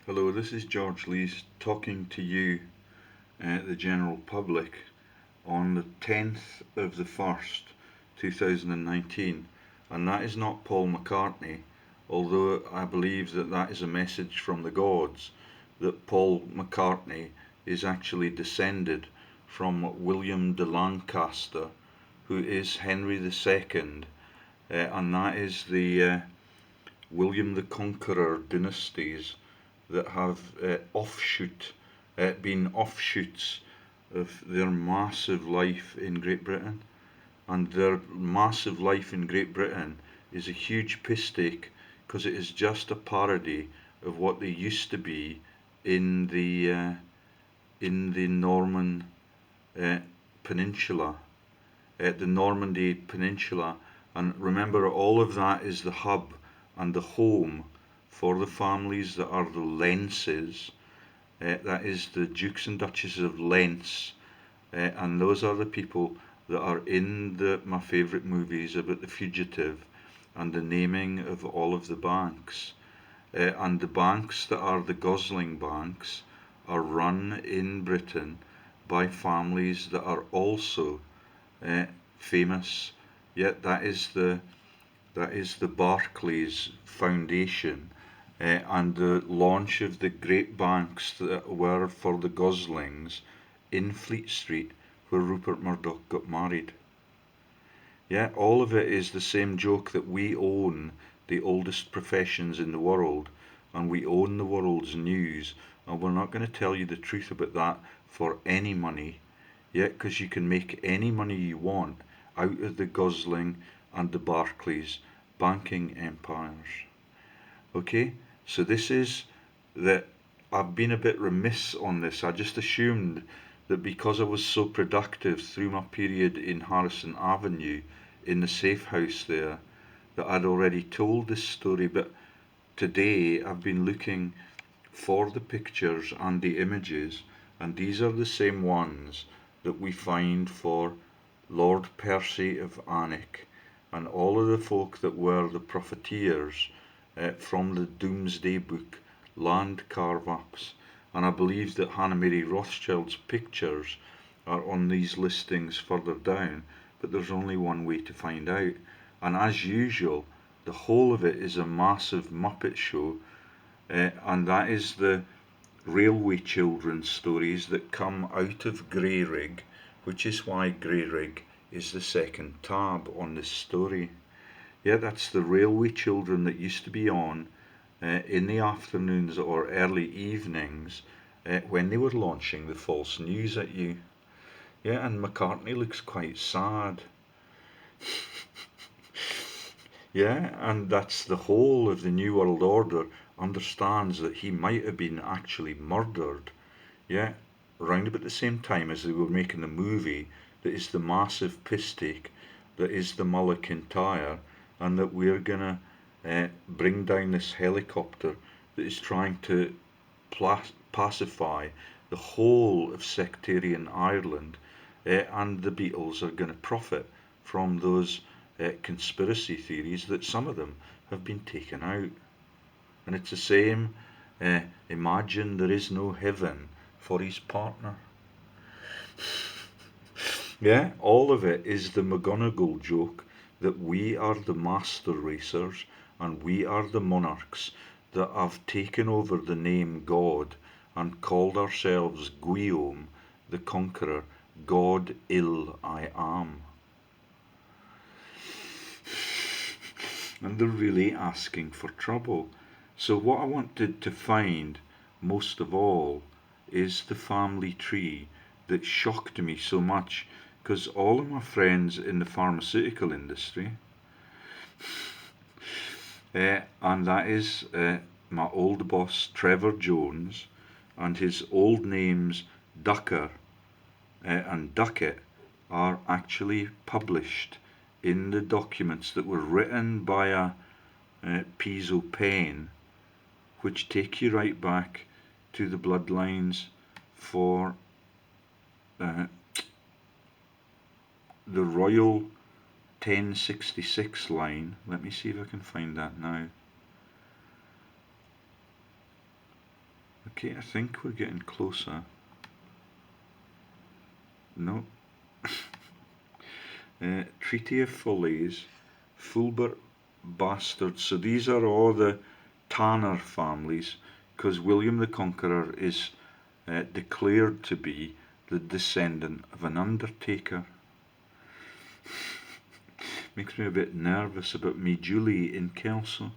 Hello, this is George Lees talking to you, the general public, on the 10th of the 1st, 2019. And that is not Paul McCartney, although I believe that that is a message from the gods, that Paul McCartney is actually descended from William de Lancaster, who is Henry II, and that is the William the Conqueror dynasties that have been offshoots of their massive life in Great Britain. And their massive life in Great Britain is a huge piss take because it is just a parody of what they used to be in the Norman uh, Peninsula, the Normandy Peninsula. And remember, all of that is the hub and the home for the families that are the Lenses. That is the Dukes and Duchesses of Lens, and those are the people that are in my favourite movies about the fugitive and the naming of all of the banks. And the banks that are the Gosling banks are run in Britain by families that are also uh, famous. Yet that is the Barclays Foundation, and the launch of the great banks that were for the Goslings in Fleet Street, where Rupert Murdoch got married. Yeah, all of it is the same joke that we own the oldest professions in the world, and we own the world's news, and we're not going to tell you the truth about that for any money. Yeah, because you can make any money you want out of the Gosling and the Barclays banking empires. Okay, so this is that I've been a bit remiss on this. I just assumed that because I was so productive through my period in Harrison Avenue in the safe house there, that I'd already told this story, but today I've been looking for the pictures and the images, and these are the same ones that we find for Lord Percy of Alnwick and all of the folk that were the profiteers from the Doomsday Book land carve-ups. And I believe that Hannah Mary Rothschild's pictures are on these listings further down, but there's only one way to find out. And as usual, the whole of it is a massive Muppet show, and that is the railway children's stories that come out of Greyrig, which is why Greyrig is the second tab on this story. Yeah, that's the railway children that used to be on in the afternoons or early evenings when they were launching the false news at you. Yeah, and McCartney looks quite sad. Yeah, and that's the whole of the New World Order understands that he might have been actually murdered. Yeah, round about the same time as they were making the movie that is the massive piss take that is the Mulla Kintyre, and that we're gonna bring down this helicopter that is trying to pacify the whole of sectarian Ireland, and the Beatles are going to profit from those conspiracy theories that some of them have been taken out. And it's the same, imagine there is no heaven for his partner. Yeah, all of it is the McGonagall joke that we are the master racers and we are the monarchs that have taken over the name God and called ourselves Guillaume the Conqueror, God ill I am. And they're really asking for trouble. So what I wanted to find most of all is the family tree that shocked me so much, because all of my friends in the pharmaceutical industry, and that is my old boss Trevor Jones and his old names Ducker and Duckett, are actually published in the documents that were written by a Piso pen, which take you right back to the bloodlines for uh, the Royal 1066 line. Let me see if I can find that now. Okay, I think we're getting closer. No. Treaty of Falaise, Fulbert bastards. So these are all the Tanner families, because William the Conqueror is declared to be the descendant of an undertaker. Makes me a bit nervous about me Julie in Kelso.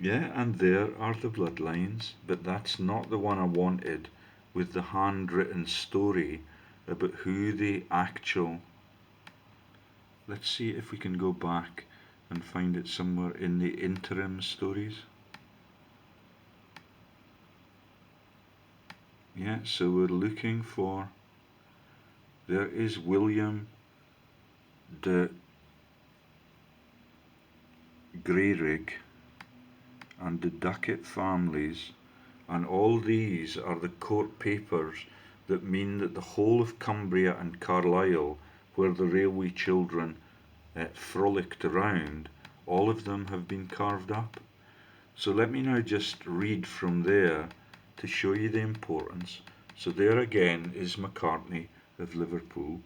Yeah, and there are the bloodlines, but that's not the one I wanted, with the handwritten story about who the actual... Let's see if we can go back and find it somewhere in the interim stories. Yeah, so we're looking for... There is William de Greyrig and the Ducat families, and all these are the court papers that mean that the whole of Cumbria and Carlisle, where the railway children frolicked around, all of them have been carved up. So let me now just read from there to show you the importance. So there again is Macartney of Liverpool,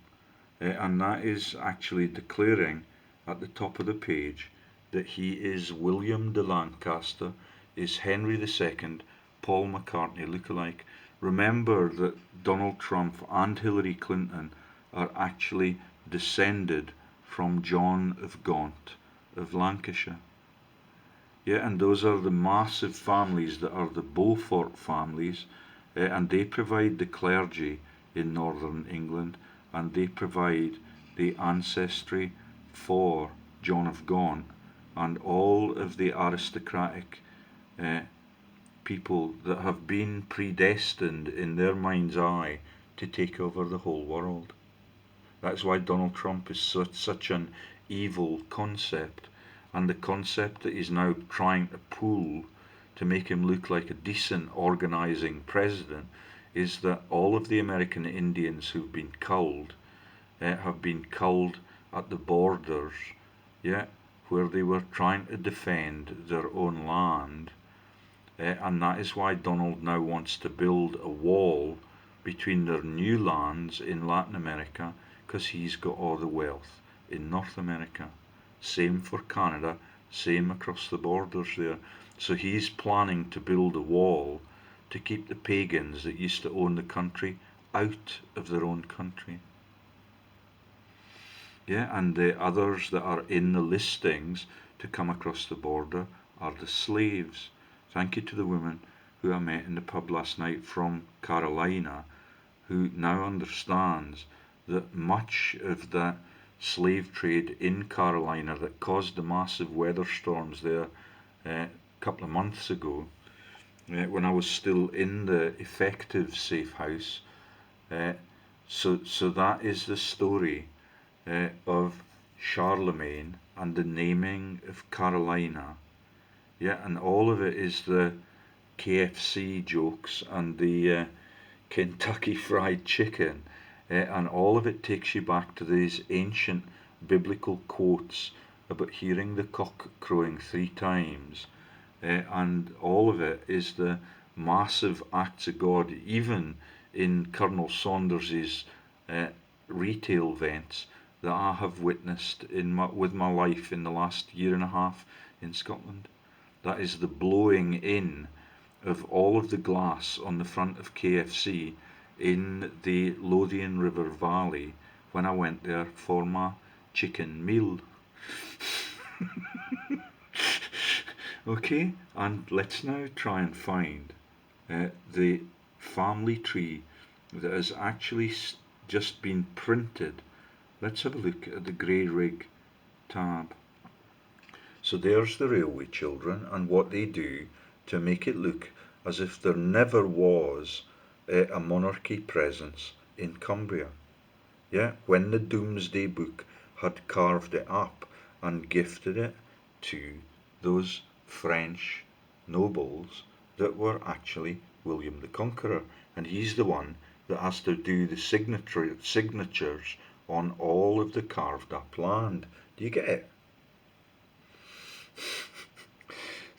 and that is actually declaring at the top of the page that he is William de Lancaster, is Henry II, Paul McCartney lookalike. Remember that Donald Trump and Hillary Clinton are actually descended from John of Gaunt of Lancashire. Yeah, and those are the massive families that are the Beaufort families, and they provide the clergy in northern England, and they provide the ancestry for John of Gaunt and all of the aristocratic people that have been predestined in their mind's eye to take over the whole world. That's why Donald Trump is such an evil concept, and the concept that he's now trying to pull to make him look like a decent organising president is that all of the American Indians who've been culled have been culled at the borders, yeah, where they were trying to defend their own land, and that is why Donald now wants to build a wall between their new lands in Latin America, because he's got all the wealth in North America. Same for Canada, same across the borders there. So he's planning to build a wall to keep the pagans that used to own the country out of their own country. Yeah, and the others that are in the listings to come across the border are the slaves. Thank you to the woman who I met in the pub last night from Carolina, who now understands that much of that slave trade in Carolina that caused the massive weather storms there a couple of months ago, when I was still in the effective safe house. So that is the story of Charlemagne and the naming of Carolina. Yeah, and all of it is the KFC jokes and the Kentucky Fried Chicken, and all of it takes you back to these ancient biblical quotes about hearing the cock crowing 3 times, and all of it is the massive acts of God, even in Colonel Saunders's retail vents that I have witnessed with my life in the last year and a half in Scotland. That is the blowing in of all of the glass on the front of KFC in the Lothian River Valley when I went there for my chicken meal. Okay, and let's now try and find the family tree that has actually just been printed. Let's have a look at the Grey Rig tab. So there's the railway children and what they do to make it look as if there never was a monarchy presence in Cumbria. Yeah, when the Domesday Book had carved it up and gifted it to those French nobles that were actually William the Conqueror, and he's the one that has to do the signatures on all of the carved up land. Do you get it?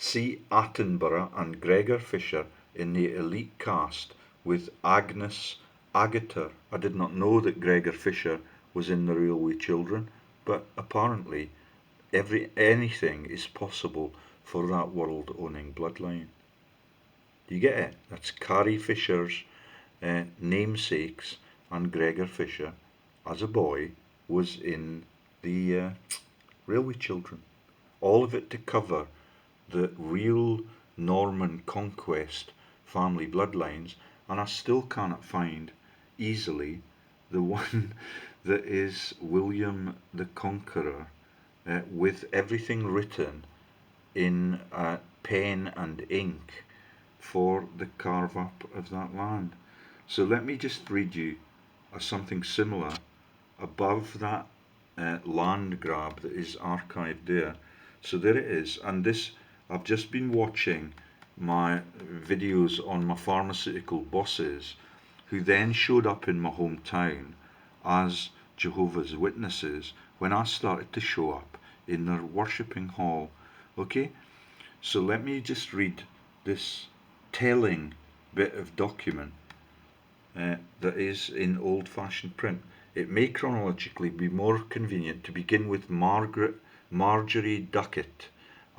See Attenborough and Gregor Fisher in the elite cast with Agnes Agater. I did not know that Gregor Fisher was in The Railway Children, but apparently anything is possible for that world-owning bloodline. Do you get it? That's Carrie Fisher's namesakes, and Gregor Fisher, as a boy, was in the Railway Children. All of it to cover the real Norman conquest family bloodlines, and I still cannot find easily the one that is William the Conqueror with everything written in pen and ink for the carve up of that land. So let me just read you something similar above that land grab that is archived there. So there it is, and this, I've just been watching my videos on my pharmaceutical bosses who then showed up in my hometown as Jehovah's Witnesses when I started to show up in their worshipping hall. Okay, so let me just read this telling bit of document that is in old-fashioned print. It may chronologically be more convenient to begin with Marjorie Duckett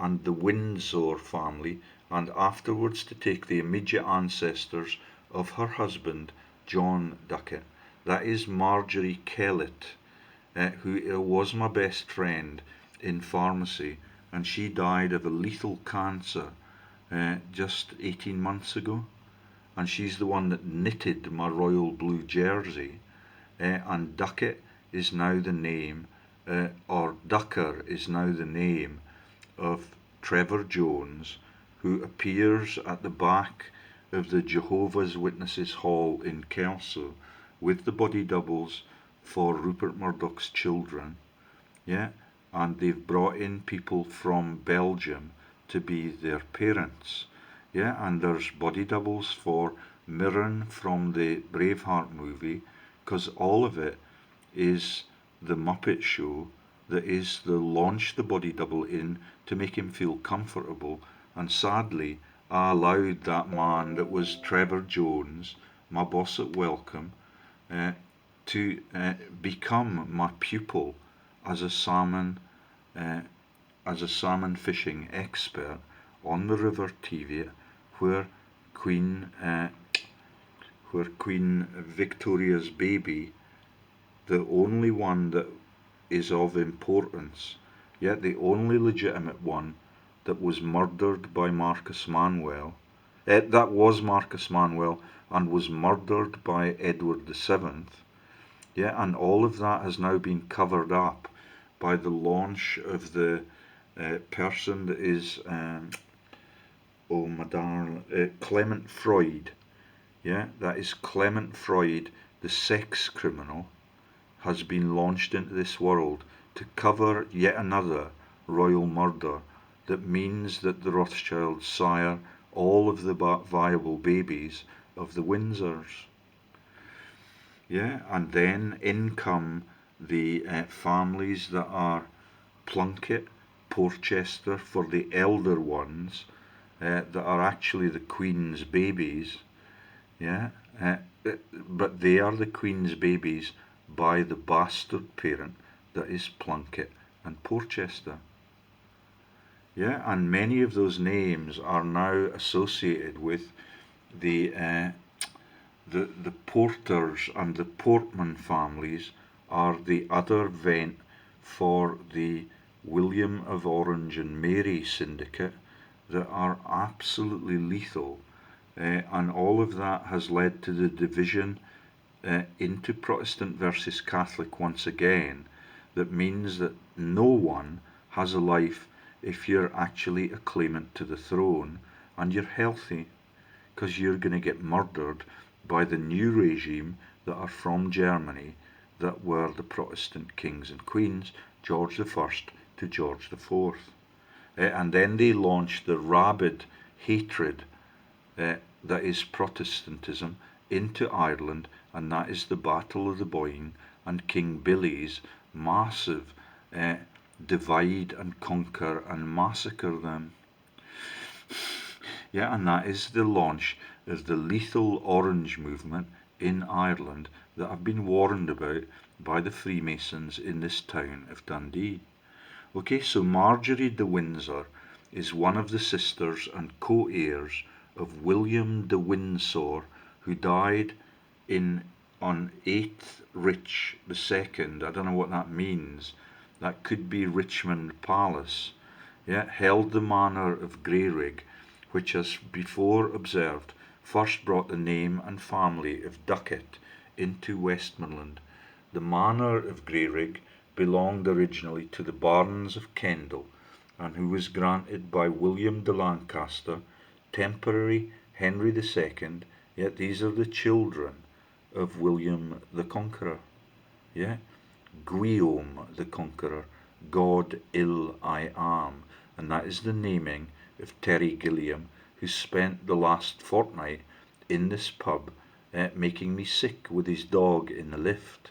and the Windsor family, and afterwards to take the immediate ancestors of her husband, John Duckett. That is Marjorie Kellett, who was my best friend in pharmacy, and she died of a lethal cancer just 18 months ago. And she's the one that knitted my royal blue jersey, and Duckett is now the name, or Ducker is now the name of Trevor Jones, who appears at the back of the Jehovah's Witnesses Hall in Kelso with the body doubles for Rupert Murdoch's children, yeah, and they've brought in people from Belgium to be their parents, yeah, and there's body doubles for Mirren from the Braveheart movie, because all of it is the Muppet Show that is the launch the body double in to make him feel comfortable. And sadly, I allowed that man that was Trevor Jones, my boss at Welcome, to become my pupil as a salmon fishing expert on the River Teviot, where Queen Victoria's baby, the only one that is of importance, yet the only legitimate one that was murdered by Marcus Manuel, that was Marcus Manuel and was murdered by Edward VII, yeah, and all of that has now been covered up by the launch of the person that is, oh my darling, Clement Freud, yeah, that is Clement Freud, the sex criminal, has been launched into this world to cover yet another royal murder that means that the Rothschilds sire all of the viable babies of the Windsors. Yeah, and then in come the families that are Plunkett, Porchester for the elder ones, that are actually the Queen's babies, yeah, but they are the Queen's babies by the bastard parent that is Plunkett and Porchester. Yeah, and many of those names are now associated with the Porters and the Portman families are the other vent for the William of Orange and Mary syndicate that are absolutely lethal, and all of that has led to the division into Protestant versus Catholic once again. That means that no one has a life if you're actually a claimant to the throne and you're healthy, because you're going to get murdered by the new regime that are from Germany, that were the Protestant kings and queens, George I to George IV. And then they launched the rabid hatred that is Protestantism into Ireland, and that is the Battle of the Boyne and King Billy's massive divide and conquer and massacre them. Yeah, and that is the launch of the lethal orange movement in Ireland that I've been warned about by the Freemasons in this town of Dundee. Okay, so Marjorie de Windsor is one of the sisters and co-heirs of William de Windsor, who died in on 8th Rich II. I don't know what that means. That could be Richmond Palace. Yeah, held the manor of Greyrig, which, as before observed, first brought the name and family of Duckett into Westmoreland. The manor of Greyrig belonged originally to the barons of Kendal, and who was granted by William de Lancaster, temporary Henry II, yet these are the children of William the Conqueror. Yeah? Guillaume the Conqueror, God ill I am, and that is the naming of Terry Gilliam, who spent the last fortnight in this pub making me sick with his dog in the lift.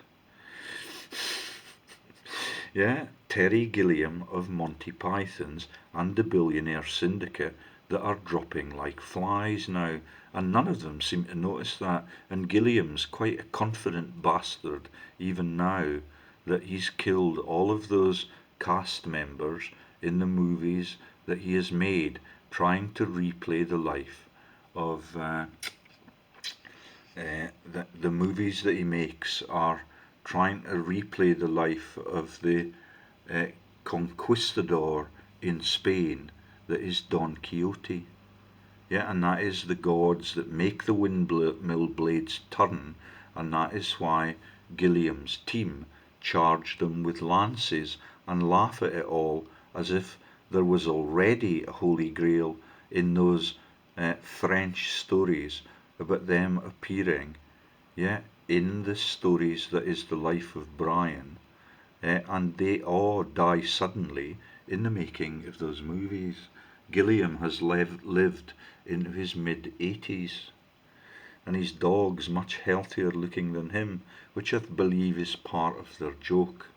Yeah, Terry Gilliam of Monty Python's and the Billionaire Syndicate that are dropping like flies now, and none of them seem to notice that. And Gilliam's quite a confident bastard even now that he's killed all of those cast members in the movies that he has made, trying to replay the life of the movies that he makes are trying to replay the life of the uh, conquistador in Spain that is Don Quixote. Yeah, and that is the gods that make the windmill blades turn, and that is why Gilliam's team charge them with lances and laugh at it all as if there was already a holy grail in those French stories about them appearing, yeah, in the stories that is the life of Brian, and they all die suddenly in the making of those movies. Gilliam has lived into his mid-80s, and his dog's much healthier looking than him, which I believe is part of their joke.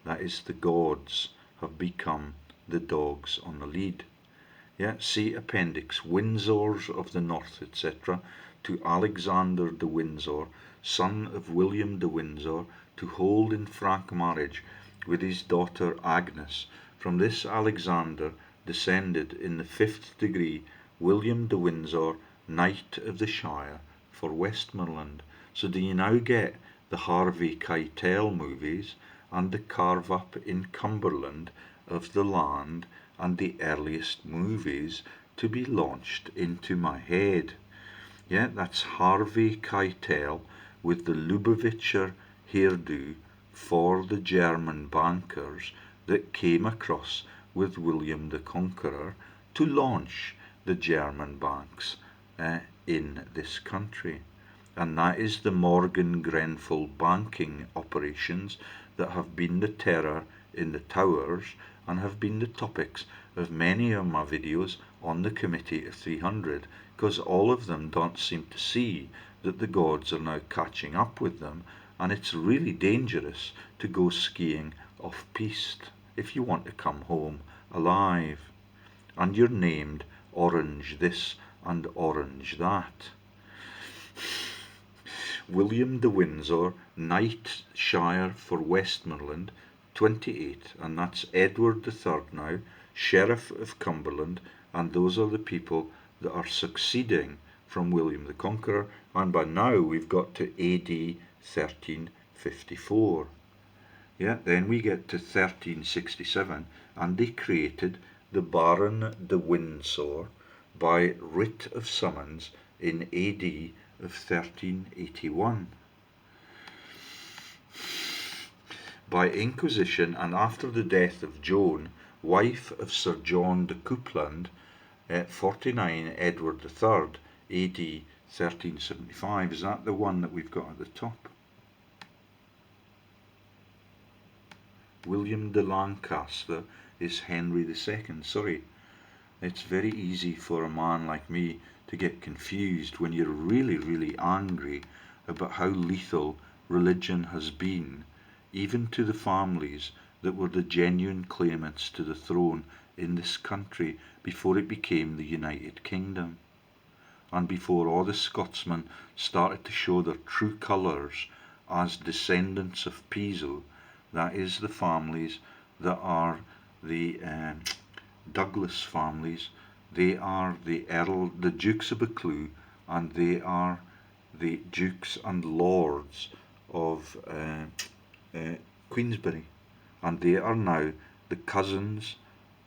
That is, the gods have become the dogs on the lead. Yeah, see Appendix, Windsors of the North, etc., to Alexander de Windsor, son of William de Windsor, to hold in frank marriage with his daughter Agnes. From this Alexander descended in the 5th degree William de Windsor, Knight of the Shire, for Westmoreland. So do you now get the Harvey Keitel movies and the carve up in Cumberland of the land and the earliest movies to be launched into my head? Yeah, that's Harvey Keitel with the Lubavitcher hairdo for the German bankers that came across with William the Conqueror to launch the German banks in this country. And that is the Morgan Grenfell banking operations that have been the terror in the towers and have been the topics of many of my videos on the Committee of 300, because all of them don't seem to see that the gods are now catching up with them, and it's really dangerous to go skiing off-piste if you want to come home alive. And you're named Orange this and Orange that. William de Windsor, Knight Shire for Westmoreland, 28, and that's Edward III now, Sheriff of Cumberland, and those are the people that are succeeding from William the Conqueror, and by now we've got to AD 1354. Yeah, then we get to 1367, and they created the Baron de Windsor by writ of summons in AD of 1381. By inquisition, and after the death of Joan, wife of Sir John de Coupland, 49 Edward III, AD 1375. Is that the one that we've got at the top? William de Lancaster is Henry II. Sorry, it's very easy for a man like me to get confused when you're really, really angry about how lethal religion has been, even to the families that were the genuine claimants to the throne in this country before it became the United Kingdom, and before all the Scotsmen started to show their true colours as descendants of Piso. That is the families that are the Douglas families. They are the Dukes of Buccleuch, and they are the Dukes and Lords of Queensberry, and they are now the cousins,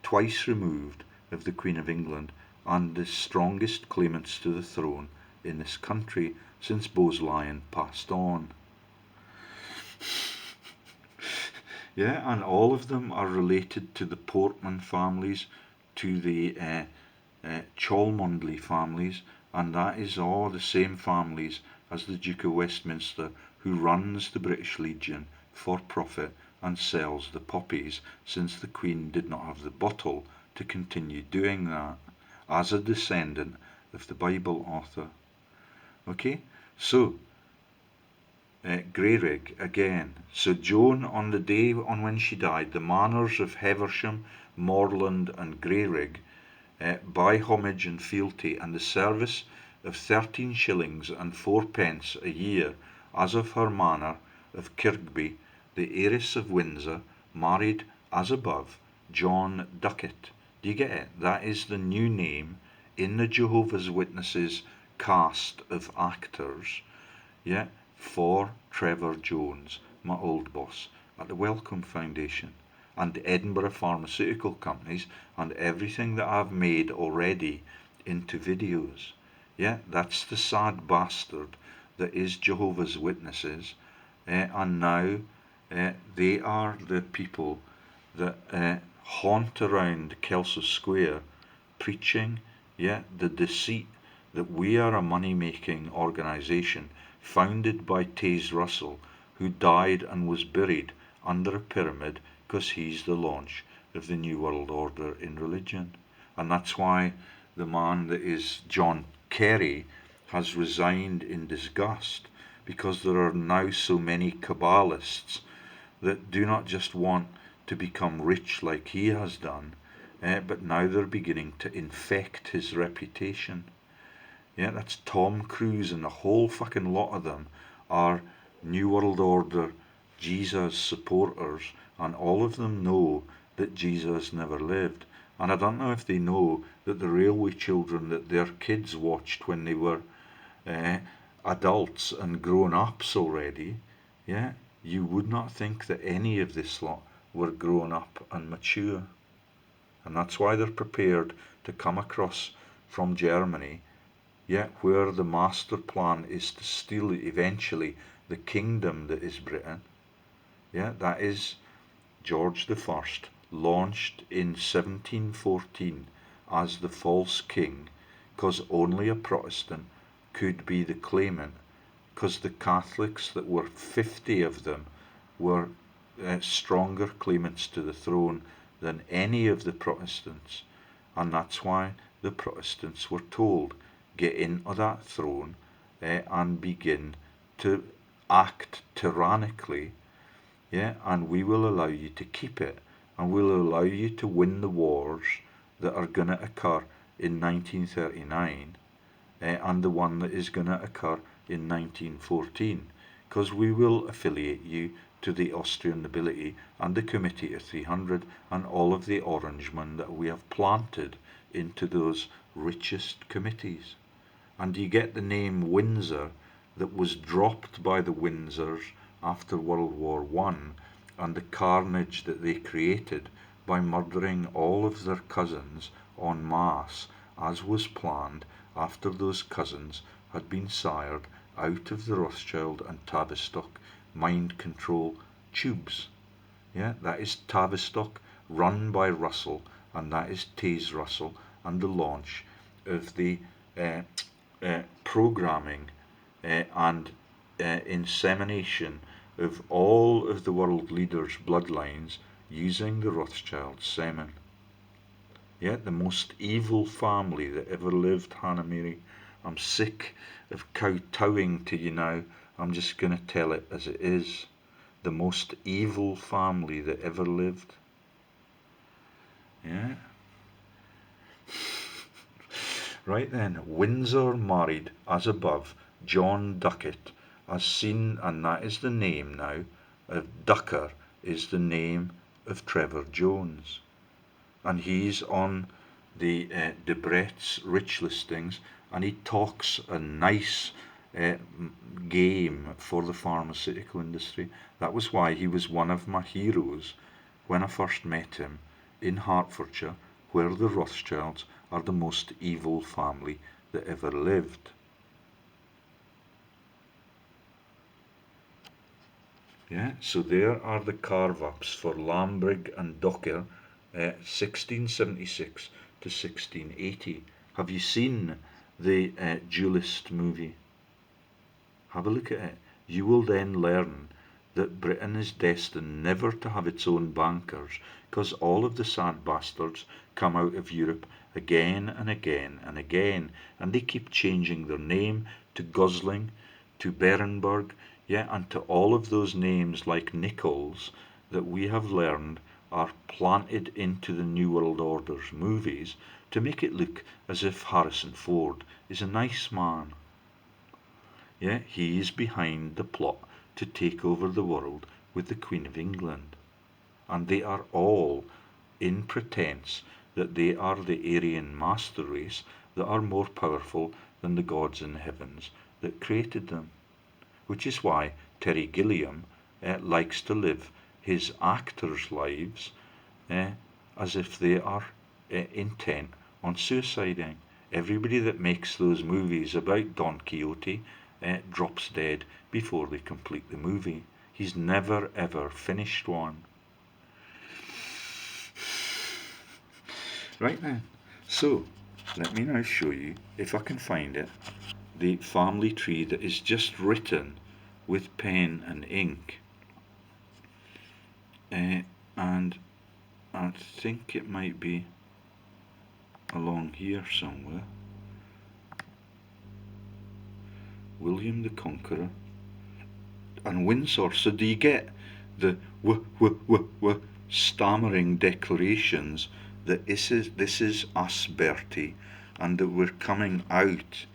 twice removed, of the Queen of England, and the strongest claimants to the throne in this country since Bose Lyon passed on. Yeah, and all of them are related to the Portman families, to the Cholmondeley families, and that is all the same families as the Duke of Westminster, who runs the British Legion for profit and sells the poppies, since the Queen did not have the bottle to continue doing that, as a descendant of the Bible author. Okay, so Greyrig again. So Joan, on the day on when she died, the manors of Heversham, Moorland, and Greyrig, by homage and fealty, and the service of 13 shillings and 4 pence a year, as of her manor of Kirkby, the heiress of Windsor, married, as above, John Ducat. Do you get it? That is the new name in the Jehovah's Witnesses cast of actors, yeah, for Trevor Jones, my old boss, at the Wellcome Foundation, and the Edinburgh Pharmaceutical Companies, and everything that I've made already into videos. Yeah, that's the sad bastard that is Jehovah's Witnesses, and now they are the people that haunt around Kelso Square preaching, yeah, the deceit that we are a money-making organisation founded by Taze Russell, who died and was buried under a pyramid because he's the launch of the New World Order in religion. And that's why the man that is John Kerry has resigned in disgust, because there are now so many Kabbalists that do not just want to become rich like he has done, but now they're beginning to infect his reputation. Yeah, that's Tom Cruise, and the whole fucking lot of them are New World Order Jesus supporters, and all of them know that Jesus never lived. And I don't know if they know that the Railway Children that their kids watched when they were adults and grown ups already, yeah, you would not think that any of this lot were grown up and mature. And that's why they're prepared to come across from Germany, yeah, where the master plan is to steal eventually the kingdom that is Britain. Yeah, that is George I, launched in 1714 as the false king, because only a Protestant could be the claimant, because the Catholics, that were 50 of them, were stronger claimants to the throne than any of the Protestants. And that's why the Protestants were told, get into that throne and begin to act tyrannically, yeah, and we will allow you to keep it, and we'll allow you to win the wars that are going to occur in 1939 and the one that is going to occur in 1914, because we will affiliate you to the Austrian nobility and the Committee of 300 and all of the Orangemen that we have planted into those richest committees. And you get the name Windsor that was dropped by the Windsors after World War I, and the carnage that they created by murdering all of their cousins en masse, as was planned after those cousins had been sired out of the Rothschild and Tavistock mind control tubes. Yeah, that is Tavistock, run by Russell, and that is Taze Russell, and the launch of the programming and insemination of all of the world leaders' bloodlines using the Rothschild semen. Yeah, the most evil family that ever lived, Hannah Mary. I'm sick of kowtowing to you now. I'm just going to tell it as it is. The most evil family that ever lived. Yeah. Right then, Windsor married, as above, John Ducat, as seen, and that is the name now, of Ducker is the name of Trevor Jones. And he's on the Debrett's rich listings, and he talks a nice game for the pharmaceutical industry. That was why he was one of my heroes when I first met him in Hertfordshire, where the Rothschilds are the most evil family that ever lived. Yeah, so there are the carve-ups for Lambrig and Docker, 1676 to 1680. Have you seen the Duelist movie? Have a look at it. You will then learn that Britain is destined never to have its own bankers, because all of the sad bastards come out of Europe again and again and again, and they keep changing their name to Gosling, to Berenberg, yeah, and to all of those names like Nichols that we have learned are planted into the New World Order's movies to make it look as if Harrison Ford is a nice man. Yeah, he is behind the plot to take over the world with the Queen of England. And they are all in pretense that they are the Aryan master race that are more powerful than the gods in the heavens that created them. Which is why Terry Gilliam likes to live his actors' lives as if they are intent on suiciding. Everybody that makes those movies about Don Quixote drops dead before they complete the movie. He's never ever finished one. Right then, so let me now show you, if I can find it, the family tree that is just written with pen and ink. And I think it might be along here somewhere. William the Conqueror and Windsor. So do you get the stammering declarations that this is us, Bertie, and that we're coming out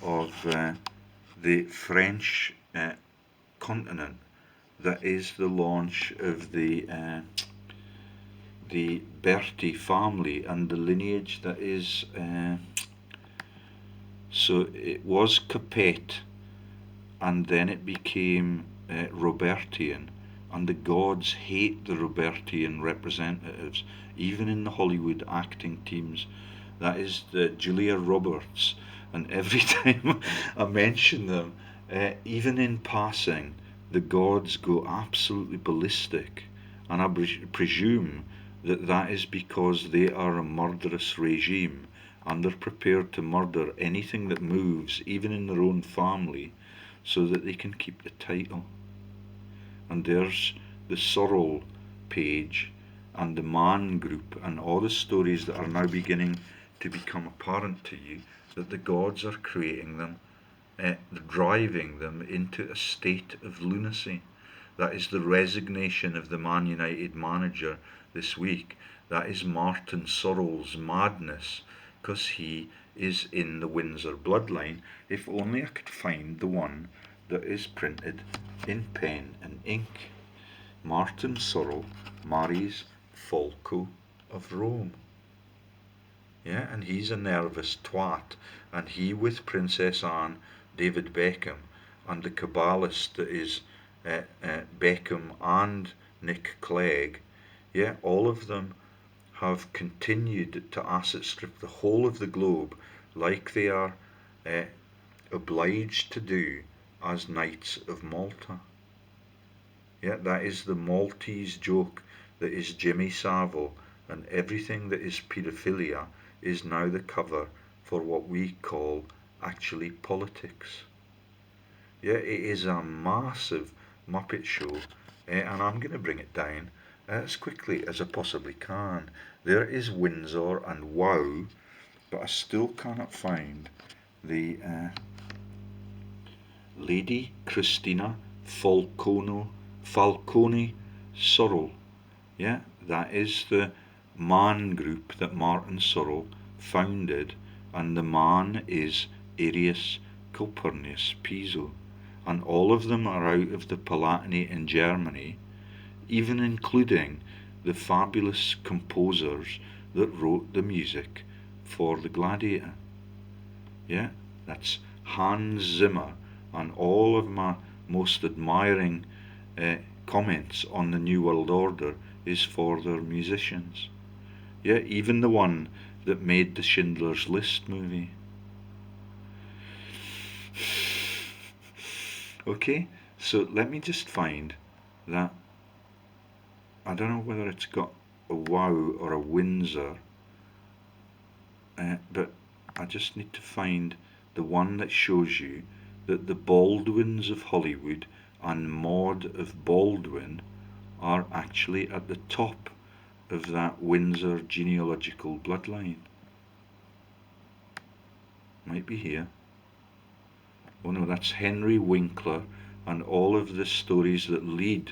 of the French continent. That is the launch of the Bertie family and the lineage that is. So it was Capet, and then it became Robertian, and the gods hate the Robertian representatives, even in the Hollywood acting teams. That is the Julia Roberts, and every time I mention them, even in passing, the gods go absolutely ballistic, and I presume that that is because they are a murderous regime, and they're prepared to murder anything that moves, even in their own family, so that they can keep the title. And there's the Sorrel page and the Man group and all the stories that are now beginning to become apparent to you, that the gods are creating them, driving them into a state of lunacy. That is the resignation of the Man United manager this week. That is Martin Sorrell's madness, because he is in the Windsor bloodline. If only I could find the one that is printed in pen and ink. Martin Sorrell marries Falco of Rome. Yeah, and he's a nervous twat, and he with Princess Anne, David Beckham, and the Kabbalist that is Beckham and Nick Clegg, yeah, all of them have continued to asset strip the whole of the globe like they are obliged to do as Knights of Malta. Yeah, that is the Maltese joke that is Jimmy Savile, and everything that is paedophilia is now the cover for what we call actually politics. Yeah, it is a massive Muppet show, and I'm going to bring it down as quickly as I possibly can. There is Windsor and wow, but I still cannot find the Lady Christina Falcone Sorrell. Yeah, that is the Man group that Martin Sorrell founded, and the man is Arius Calpurnius Piso, and all of them are out of the Palatinate in Germany, even including the fabulous composers that wrote the music for the Gladiator. Yeah, that's Hans Zimmer, and all of my most admiring comments on the New World Order is for their musicians. Yeah, even the one that made the Schindler's List movie. Okay, so let me just find that. I don't know whether it's got a wow or a Windsor, but I just need to find the one that shows you that the Baldwins of Hollywood and Maud of Baldwin are actually at the top of that Windsor genealogical bloodline. Might be here. Oh no, that's Henry Winkler, and all of the stories that lead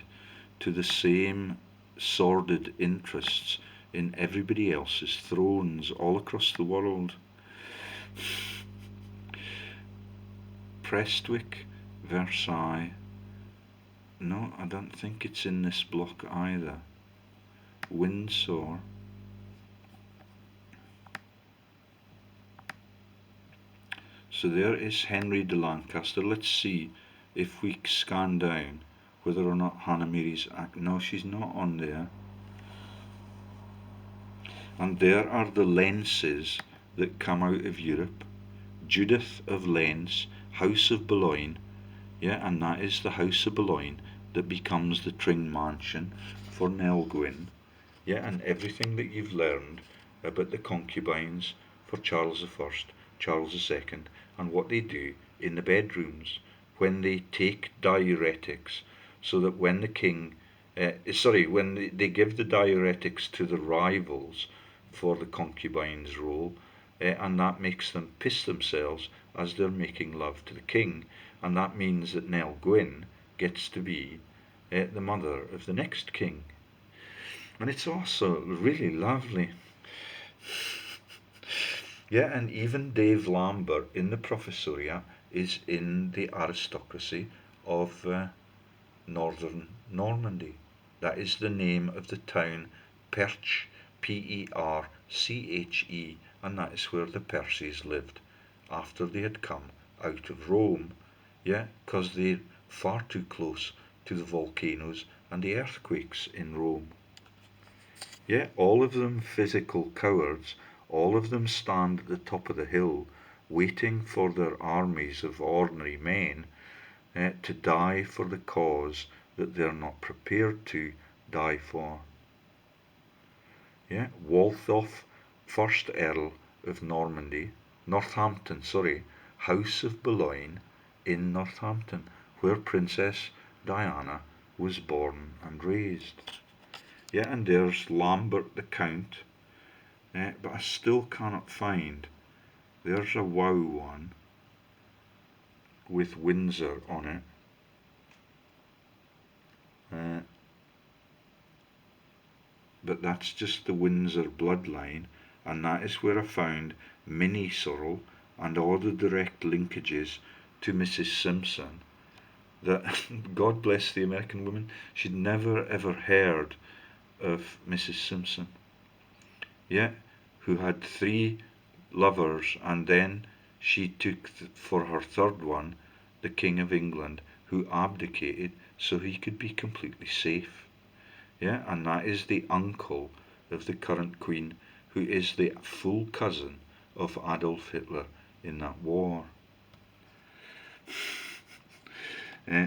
to the same sordid interests in everybody else's thrones all across the world. Prestwick, Versailles. No, I don't think it's in this block either. Windsor. So there is Henry de Lancaster. Let's see if we scan down whether or not Hannah Mary's... No, she's not on there. And there are the Lenses that come out of Europe. Judith of Lens, House of Boulogne. Yeah, and that is the House of Boulogne that becomes the Tring Mansion for Nell Gwyn. Yeah, and everything that you've learned about the concubines for Charles I, Charles II, and what they do in the bedrooms when they take diuretics, so that when the king, when they give the diuretics to the rivals for the concubines' role, and that makes them piss themselves as they're making love to the king, and that means that Nell Gwyn gets to be the mother of the next king. And it's also really lovely. Yeah, and even Dave Lambert in the Professoriate is in the aristocracy of northern Normandy. That is the name of the town, Perche, Perche, and that is where the Percys lived after they had come out of Rome. Yeah, because they're far too close to the volcanoes and the earthquakes in Rome. Yeah, all of them physical cowards, all of them stand at the top of the hill waiting for their armies of ordinary men to die for the cause that they're not prepared to die for. Yeah, Waltheof, first Earl of Northampton, House of Boulogne in Northampton, where Princess Diana was born and raised. Yeah, and there's Lambert the Count, but I still cannot find. There's a wow one with Windsor on it. But that's just the Windsor bloodline, and that is where I found Minnie Sorrel and all the direct linkages to Mrs. Simpson. That, God bless the American woman, she'd never ever heard of Mrs. Simpson. Yeah, who had 3 lovers, and then she took for her third one the King of England, who abdicated so he could be completely safe. Yeah, and that is the uncle of the current queen, who is the full cousin of Adolf Hitler in that war.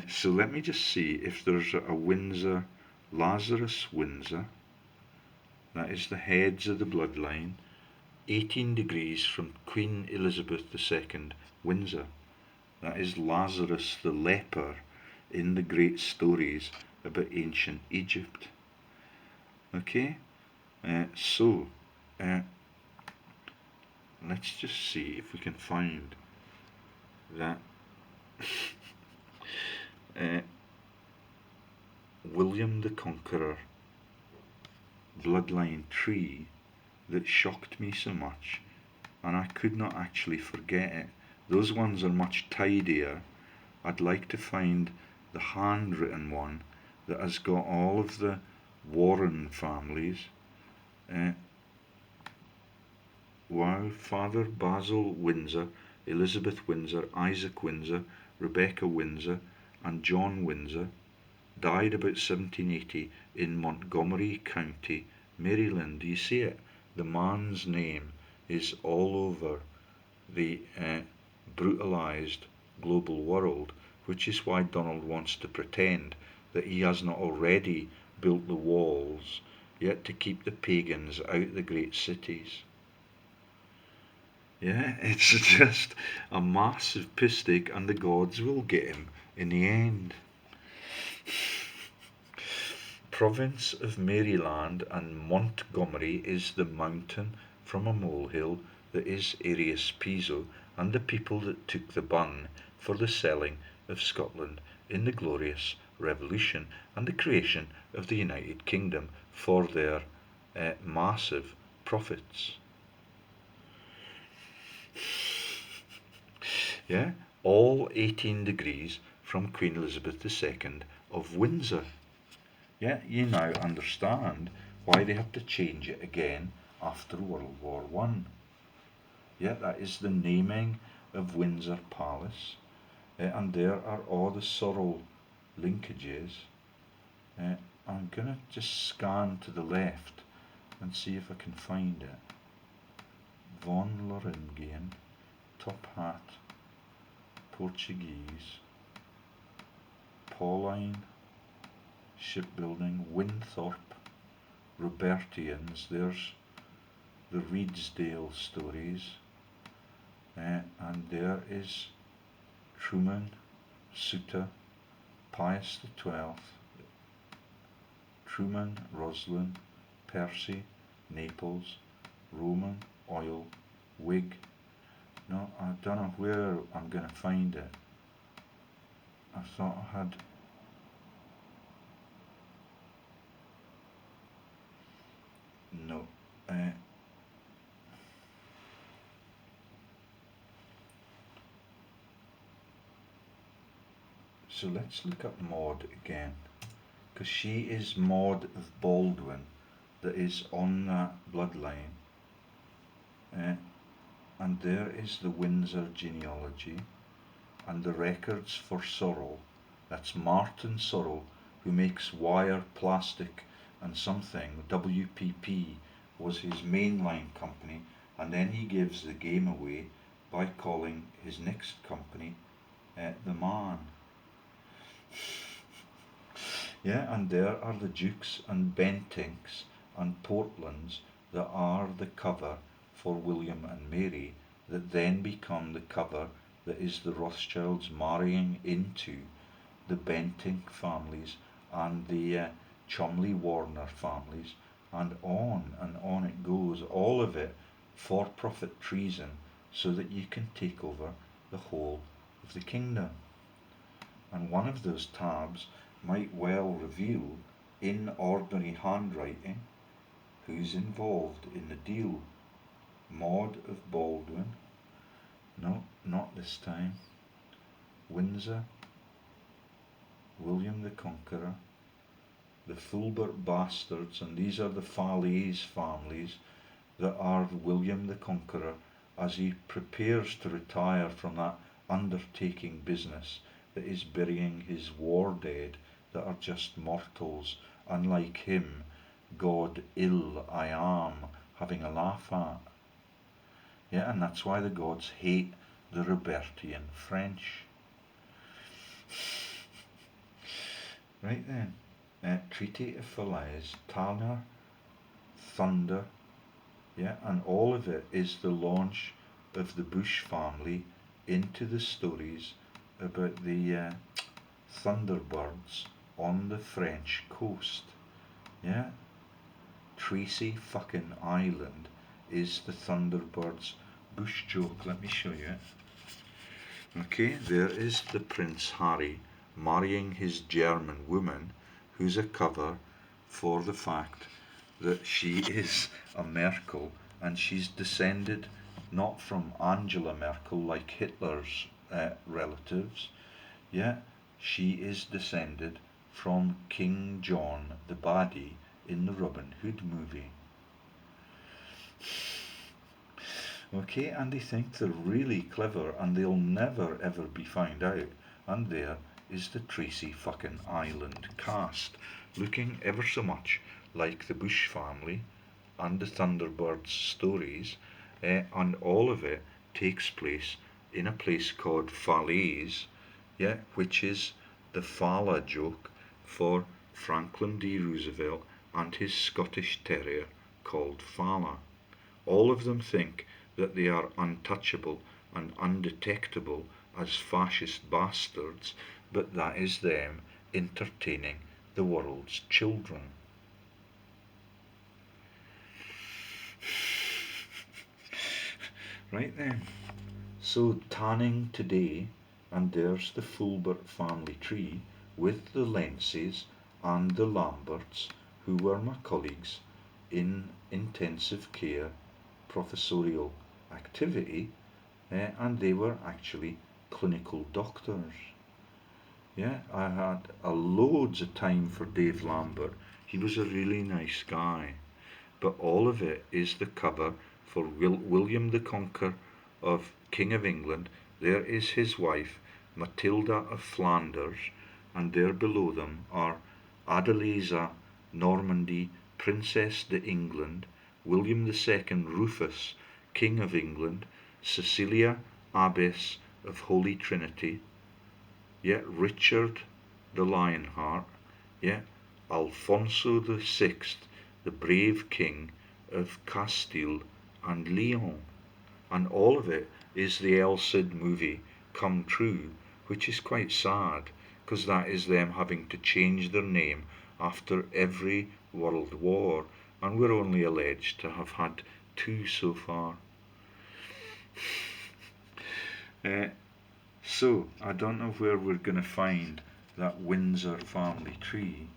So let me just see if there's a Windsor, Lazarus Windsor. That is the heads of the bloodline. 18 degrees from Queen Elizabeth II, Windsor. That is Lazarus the leper in the great stories about ancient Egypt. Okay, so let's just see if we can find that William the Conqueror bloodline tree that shocked me so much and I could not actually forget it. Those ones are much tidier. I'd like to find the handwritten one that has got all of the Warren families. Wow, Father Basil Windsor, Elizabeth Windsor, Isaac Windsor, Rebecca Windsor, and John Windsor died about 1780 in Montgomery County, Maryland. Do you see it? The man's name is all over the brutalized global world, which is why Donald wants to pretend that he has not already built the walls yet to keep the pagans out the great cities. Yeah, it's just a massive piss take, and the gods will get him in the end. Province of Maryland and Montgomery is the mountain from a molehill that is Arius Piso, and the people that took the bun for the selling of Scotland in the glorious Revolution and the creation of the United Kingdom for their massive profits. Yeah, all 18 degrees from Queen Elizabeth II of Windsor. Yeah, you now understand why they had to change it again after World War One. Yeah, that is the naming of Windsor Palace, and there are all the sorrel linkages. I'm gonna just scan to the left and see if I can find it. Von Loringen, top hat, Portuguese, Pauline, shipbuilding, Winthorpe, Robertians, there's the Reedsdale stories, and there is Truman, Suter, Pius XII, Truman, Roslin, Percy, Naples, Roman, Oil, Whig. No, I don't know where I'm going to find it. I thought I had... No. So let's look up Maud again, because she is Maud of Baldwin that is on that bloodline. And there is the Windsor genealogy and the records for Sorrel. That's Martin Sorrel, who makes wire, plastic and something. WPP was his mainline company, and then he gives the game away by calling his next company The Man. Yeah, and there are the Dukes and Bentinks and Portlands that are the cover for William and Mary, that then become the cover that is the Rothschilds marrying into the Bentinck families and the Cholmondeley Warner families, and on it goes, all of it for profit treason, so that you can take over the whole of the kingdom. And one of those tabs might well reveal in ordinary handwriting who's involved in the deal. Maud of Baldwin, no, not this time, Windsor, William the Conqueror, the Fulbert bastards, and these are the Falaise families that are William the Conqueror as he prepares to retire from that undertaking business that is burying his war dead that are just mortals, unlike him, God ill I am, having a laugh at. Yeah, and that's why the gods hate the Robertian French. Right then, Treaty of Falaise, Tanner, Thunder, yeah, and all of it is the launch of the Bush family into the stories about the Thunderbirds on the French coast. Yeah, Tracy fucking Island is the Thunderbirds bush joke. Let me show you it. Okay, there is the Prince Harry marrying his German woman, who's a cover for the fact that she is a Merkel and she's descended not from Angela Merkel like Hitler's relatives. Yeah, she is descended from King John the baddie in the Robin Hood movie. Okay, and they think they're really clever and they'll never ever be found out. And there is the Tracy fucking Island cast, looking ever so much like the Bush family and the Thunderbirds stories, and all of it takes place in a place called Falaise, yeah, which is the Fala joke for Franklin D. Roosevelt and his Scottish terrier called Fala. All of them think that they are untouchable and undetectable as fascist bastards, but that is them entertaining the world's children. Right then, so tanning today, and there's the Fulbert family tree with the Lenses and the Lamberts, who were my colleagues in intensive care professorial activity, and they were actually clinical doctors. Yeah, I had loads of time for Dave Lambert. He was a really nice guy. But all of it is the cover for William the Conqueror of King of England. There is his wife, Matilda of Flanders, and there below them are Adeliza, Normandy, Princess de England, William II Rufus, King of England, Cecilia, Abbess of Holy Trinity, yet Richard the Lionheart, yet Alfonso VI, the brave king of Castile and Leon. And all of it is the El Cid movie come true, which is quite sad, because that is them having to change their name after every world war, and we're only alleged to have had 2 so far. So, I don't know where we're going to find that Windsor family tree,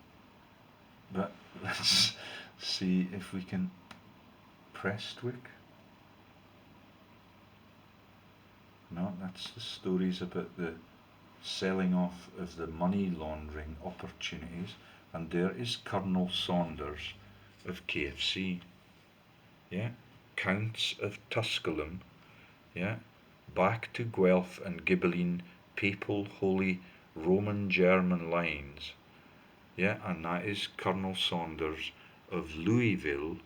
but let's see if we can. Prestwick? No, that's the stories about the selling off of the money laundering opportunities, and there is Colonel Saunders of KFC. Yeah, Counts of Tusculum. Yeah, back to Guelph and Ghibelline papal holy Roman German lines. Yeah, and that is Colonel Saunders of Louisville,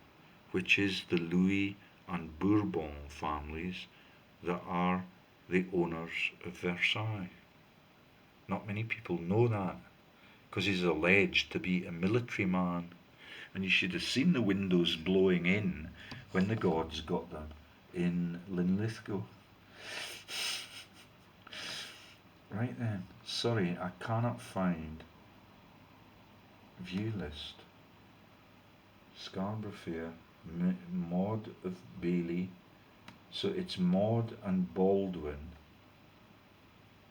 which is the Louis and Bourbon families that are the owners of Versailles. Not many people know that, because he's alleged to be a military man, and you should have seen the windows blowing in when the gods got them in Linlithgow. Right then, sorry, I cannot find view list. Scarborough Fair, Maud of Bailey, so it's Maud and Baldwin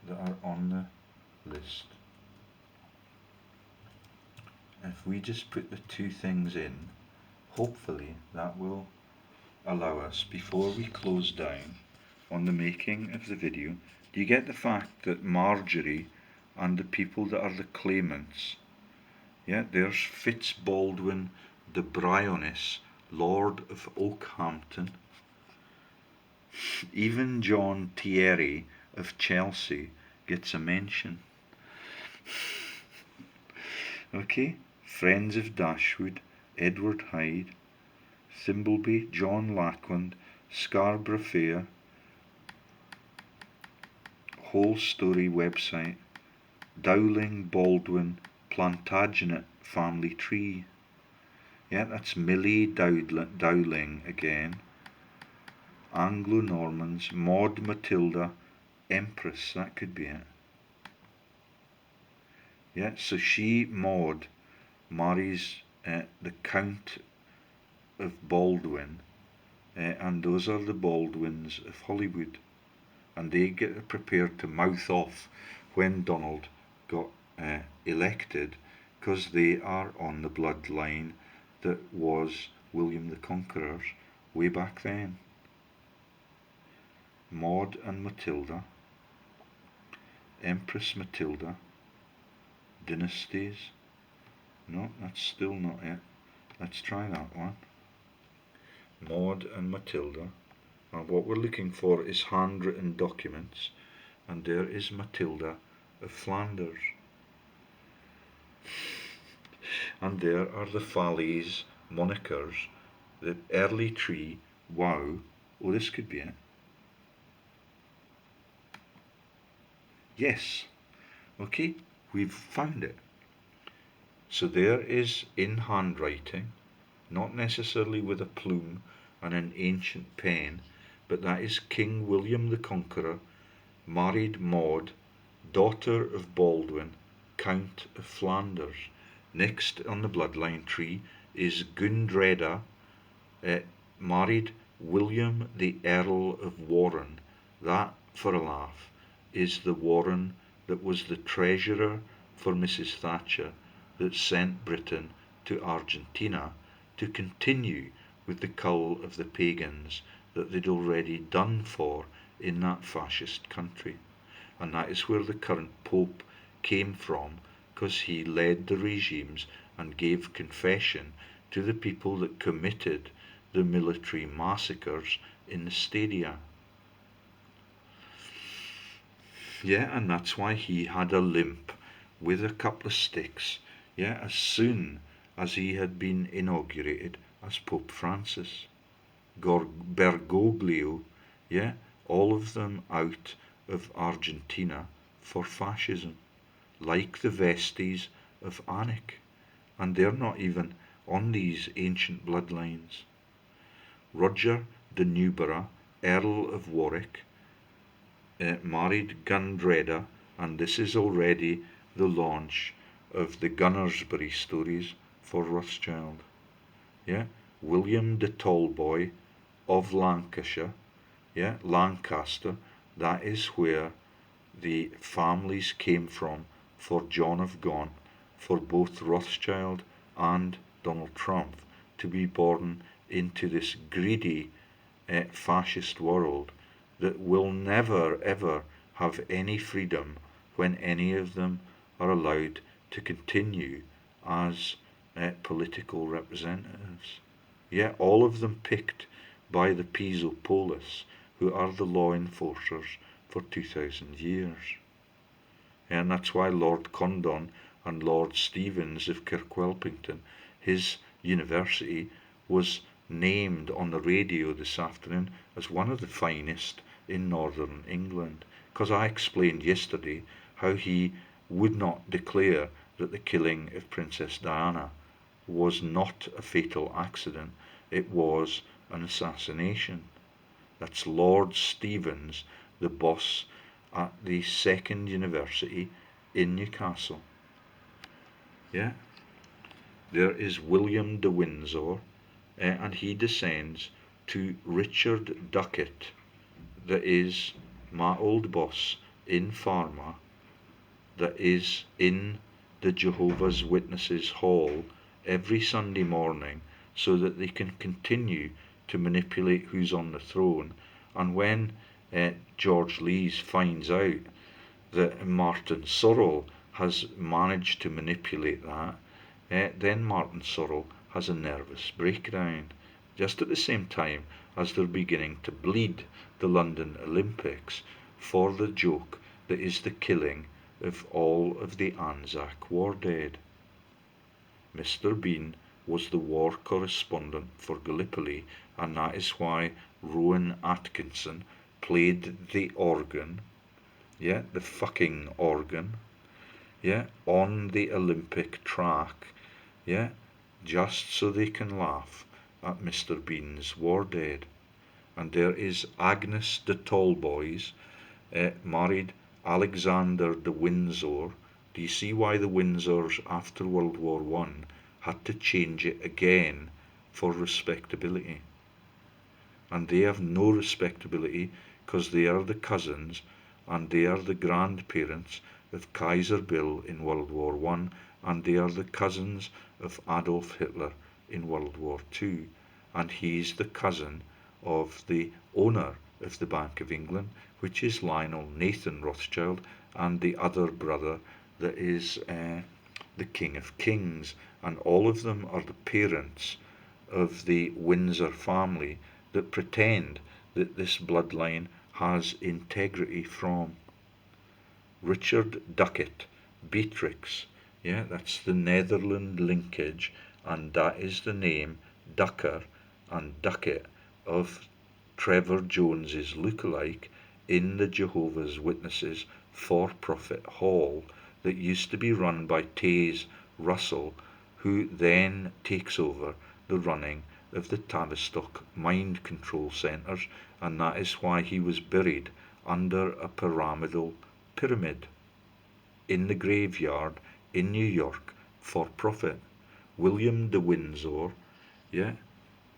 that are on the list. If we just put the 2 things in, hopefully that will allow us, before we close down on the making of the video. Do you get the fact that Marjorie and the people that are the claimants, yeah, there's Fitz Baldwin de Briones, Lord of Oakhampton, even John Thierry of Chelsea gets a mention. Okay, friends of Dashwood, Edward Hyde, Thimbleby, John Lackland, Scarborough Fair, whole story website, Dowling Baldwin Plantagenet family tree. Yeah, that's Millie Dowling again. Anglo-Normans, Maud Matilda, Empress, that could be it. Yeah, so she, Maud, marries the Count of Baldwin, and those are the Baldwins of Hollywood, and they get prepared to mouth off when Donald got elected, because they are on the bloodline that was William the Conqueror's way back then. Maud and Matilda, Empress Matilda, Dynasties. No, that's still not it. Let's try that one. Maud and Matilda. And what we're looking for is handwritten documents. And there is Matilda of Flanders. And there are the Fallies monikers, the early tree. Wow. Oh, this could be it. Yes. Okay, we've found it. So there is in handwriting, not necessarily with a plume and an ancient pen, but that is King William the Conqueror, married Maud, daughter of Baldwin, Count of Flanders. Next on the bloodline tree is Gundreda, married William the Earl of Warren. That, for a laugh, is the Warren that was the treasurer for Mrs. Thatcher, that sent Britain to Argentina to continue with the cull of the pagans that they'd already done for in that fascist country. And that is where the current Pope came from, because he led the regimes and gave confession to the people that committed the military massacres in the stadia. Yeah, and that's why he had a limp with a couple of sticks, yeah, as soon as he had been inaugurated as Pope Francis. Bergoglio, yeah, all of them out of Argentina for fascism, like the Vesties of Anik, and they're not even on these ancient bloodlines. Roger de Newborough, Earl of Warwick, married Gundreda, and this is already the launch of the Gunnersbury stories for Rothschild. Yeah, William de Tallboy of Lancashire, yeah, Lancaster, that is where the families came from for John of Gaunt, for both Rothschild and Donald Trump to be born into this greedy fascist world that will never ever have any freedom when any of them are allowed to continue as political representatives. Yeah, all of them picked by the Piso Polis, who are the law enforcers for 2,000 years. And that's why Lord Condon and Lord Stevens of Kirkwelpington, his university, was named on the radio this afternoon as one of the finest in northern England, because I explained yesterday how he would not declare that the killing of Princess Diana was not a fatal accident, it was an assassination. That's Lord Stevens, the boss at the second university in Newcastle. Yeah. There is William de Windsor, and he descends to Richard Duckett, that is my old boss in Pharma, that is in the Jehovah's Witnesses Hall every Sunday morning so that they can continue to manipulate who's on the throne. And when George Lees finds out that Martin Sorrell has managed to manipulate that, then Martin Sorrell has a nervous breakdown, just at the same time as they're beginning to bleed the London Olympics for the joke that is the killing of all of the Anzac war dead. Mr. Bean was the war correspondent for Gallipoli, and that is why Rowan Atkinson played the organ, yeah, the fucking organ, yeah, on the Olympic track, yeah, just so they can laugh at Mr. Bean's war dead. And there is Agnes de Tallboys, married Alexander de Windsor. Do you see why the Windsors after World War One had to change it again for respectability? And they have no respectability because they are the cousins and they are the grandparents of Kaiser Bill in World War One, and they are the cousins of Adolf Hitler in World War Two, and he's the cousin of the owner of the Bank of England, which is Lionel Nathan Rothschild, and the other brother that is the King of Kings. And all of them are the parents of the Windsor family that pretend that this bloodline has integrity from. Richard Ducat, Beatrix, yeah, that's the Netherland linkage, and that is the name Ducker and Ducat of Trevor Jones's lookalike in the Jehovah's Witnesses for-profit hall that used to be run by Taze Russell, who then takes over the running of the Tavistock mind control centres, and that is why he was buried under a pyramidal pyramid in the graveyard in New York for profit. William de Windsor, yeah,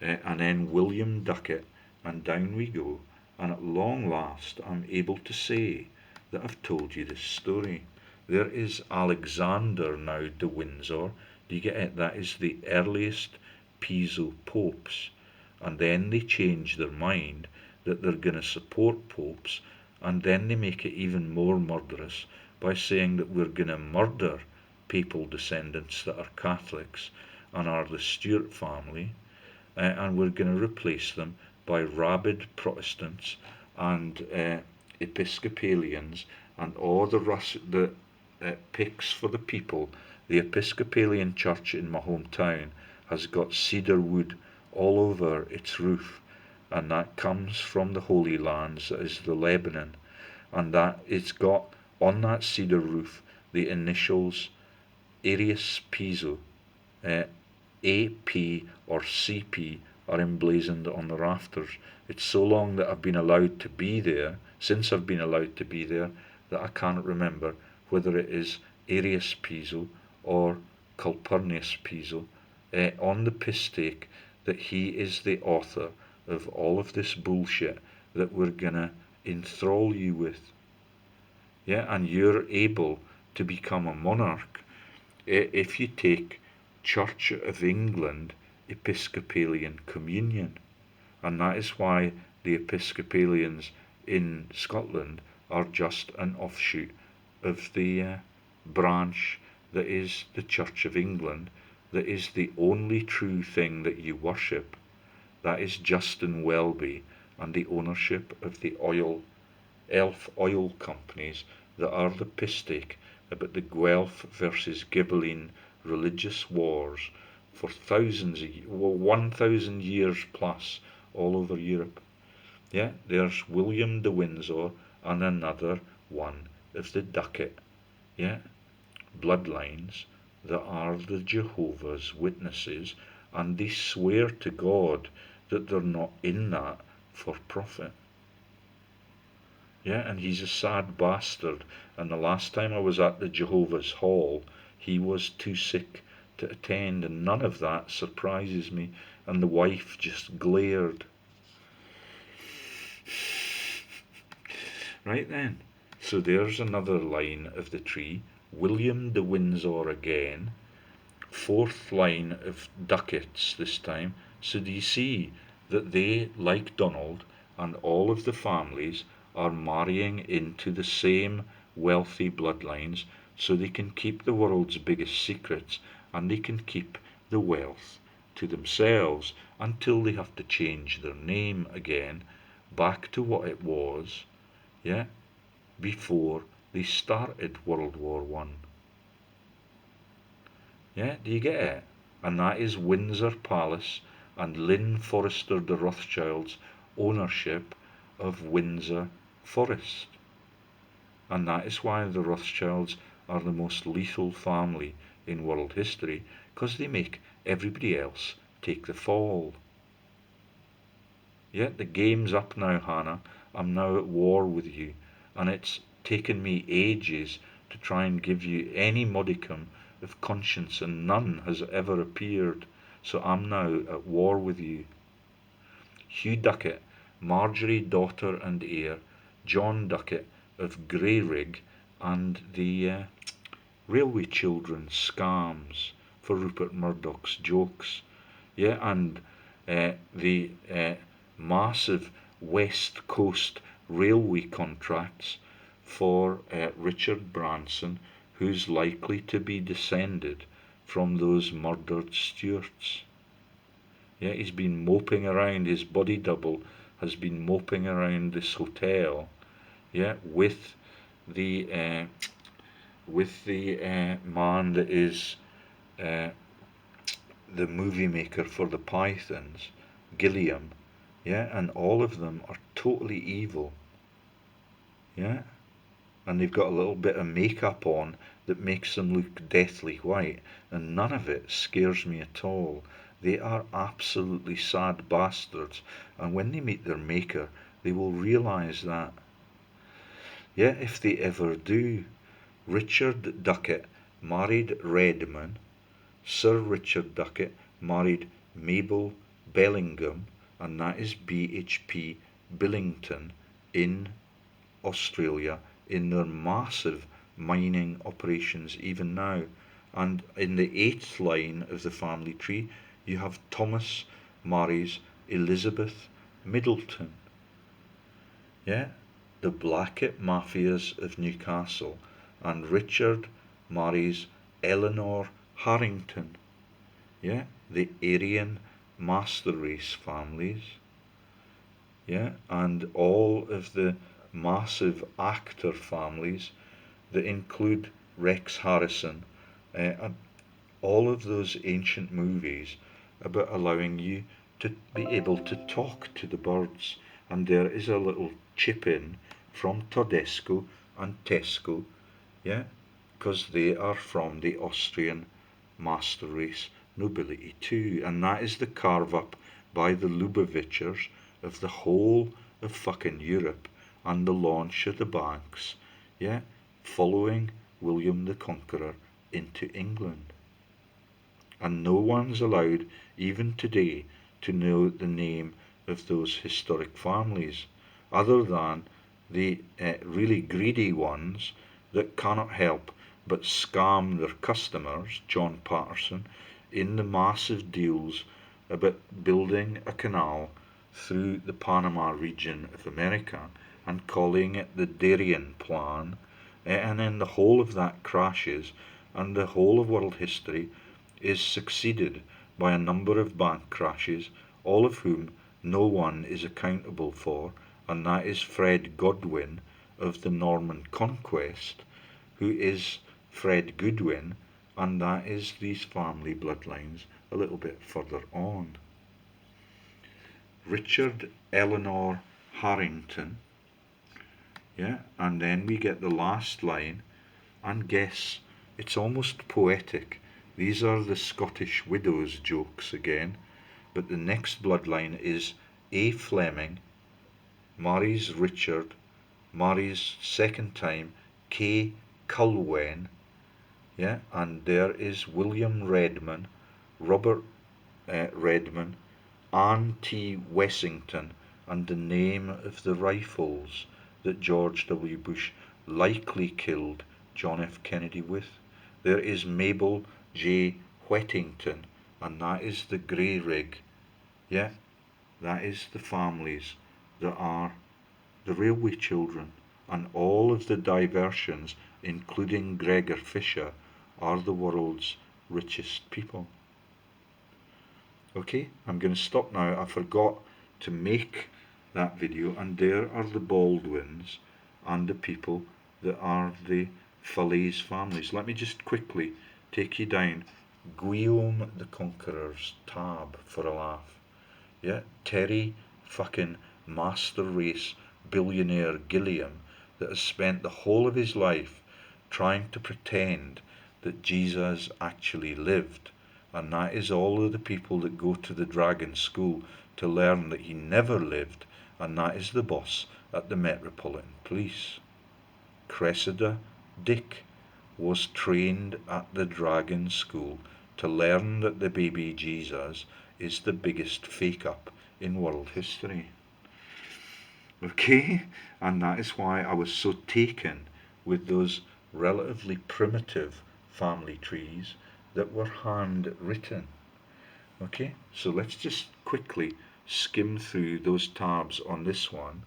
and then William Ducat, and down we go. And at long last, I'm able to say that I've told you this story. There is Alexander now de Windsor. Do you get it? That is the earliest Piso popes. And then they change their mind that they're going to support popes, and then they make it even more murderous by saying that we're going to murder papal descendants that are Catholics and are the Stuart family, and we're going to replace them by rabid Protestants and Episcopalians and all the picks for the people. The Episcopalian church in my hometown has got cedar wood all over its roof, and that comes from the Holy Lands, that is the Lebanon, and that it's got on that cedar roof the initials Arius Piso, AP or CP are emblazoned on the rafters. It's so long that I've been allowed to be there, since I've been allowed to be there, that I can't remember whether it is Arius Piso or Calpurnius Piso on the piss stake that he is the author of all of this bullshit that we're gonna enthrall you with. Yeah, and you're able to become a monarch if you take Church of England Episcopalian communion. And that is why the Episcopalians in Scotland are just an offshoot of the branch that is the Church of England, that is the only true thing that you worship. That is Justin Welby and the ownership of the elf oil companies that are the pistake about the Guelph versus Ghibelline religious wars for 1,000 years plus all over Europe. Yeah, there's William de Windsor and another one of the Ducat, yeah, bloodlines that are the Jehovah's Witnesses, and they swear to God that they're not in that for profit. Yeah, and he's a sad bastard, and the last time I was at the Jehovah's Hall, he was too sick to attend, and none of that surprises me, and the wife just glared. Right then, so there's another line of the tree, William de Windsor again, fourth line of Ducats this time. So do you see that they, like Donald and all of the families, are marrying into the same wealthy bloodlines so they can keep the world's biggest secrets, and they can keep the wealth to themselves until they have to change their name again back to what it was, yeah, before they started World War One. Yeah, do you get it? And that is Windsor Palace and Lynn Forrester de Rothschild's ownership of Windsor Forest. And that is why the Rothschilds are the most lethal family in world history, because they make everybody else take the fall. Yeah, the game's up now, Hannah. I'm now at war with you, and it's taken me ages to try and give you any modicum of conscience, and none has ever appeared. So I'm now at war with you. Hugh Ducat, Marjorie, daughter and heir, John Ducat of Greyrig, and the Railway Children scams for Rupert Murdoch's jokes. Yeah, and the massive West Coast Railway contracts for Richard Branson, who's likely to be descended from those murdered Stuarts. Yeah, he's been moping around, his body double has been moping around this hotel, yeah, with the man that is uh, the movie maker for the Pythons, Gilliam, yeah, and all of them are totally evil, yeah, and they've got a little bit of makeup on that makes them look deathly white, and none of it scares me at all. They are absolutely sad bastards, and when they meet their maker, they will realise that. Yeah, if they ever do. Richard Duckett married Redman. Sir Richard Duckett married Mabel Bellingham, and that is BHP Billington in Australia, in their massive mining operations even now. And in the 8th line of the family tree, you have Thomas marries Elizabeth Middleton. Yeah, the Blackett Mafias of Newcastle, and Richard marries Eleanor Harrington. Yeah, the Aryan master race families. Yeah, and all of the massive actor families that include Rex Harrison, and all of those ancient movies about allowing you to be able to talk to the birds. And there is a little chip in from Todesco and Tesco, yeah, because they are from the Austrian master race nobility too, and that is the carve up by the Lubavitchers of the whole of fucking Europe and the launch of the banks, yeah, following William the Conqueror into England. And no one's allowed, even today, to know the name of those historic families, other than the really greedy ones that cannot help but scam their customers, John Patterson, in the massive deals about building a canal through the Panama region of America and calling it the Darien Plan, and then the whole of that crashes, and the whole of world history is succeeded by a number of bank crashes, all of whom no one is accountable for, and that is Fred Godwin of the Norman Conquest, who is Fred Goodwin, and that is these family bloodlines a little bit further on. Richard Eleanor Harrington, yeah, and then we get the last line, and guess, it's almost poetic. These are the Scottish widows jokes again, but the next bloodline is A. Fleming, marries Richard, marries second time K. Culwen, yeah, and there is William Redman, Robert Redman, Anne T. Wessington, and the name of the rifles that George W. Bush likely killed John F. Kennedy with. There is Mabel J. Whettington, and that is the grey rig. Yeah, that is the families that are the railway children, and all of the diversions, including Gregor Fisher, are the world's richest people. Okay, I'm going to stop now. I forgot to make that video, and there are the Baldwins and the people that are the Falaise families. Let me just quickly take you down Guillaume the Conqueror's tab for a laugh. Yeah, Terry fucking master race billionaire Gilliam that has spent the whole of his life trying to pretend that Jesus actually lived, and that is all of the people that go to the Dragon School to learn that he never lived, and that is the boss at the Metropolitan Police. Cressida Dick was trained at the Dragon School to learn that the baby Jesus is the biggest fake up in world history. Okay, and that is why I was so taken with those relatively primitive family trees that were handwritten. Okay, so let's just quickly skim through those tabs on this one,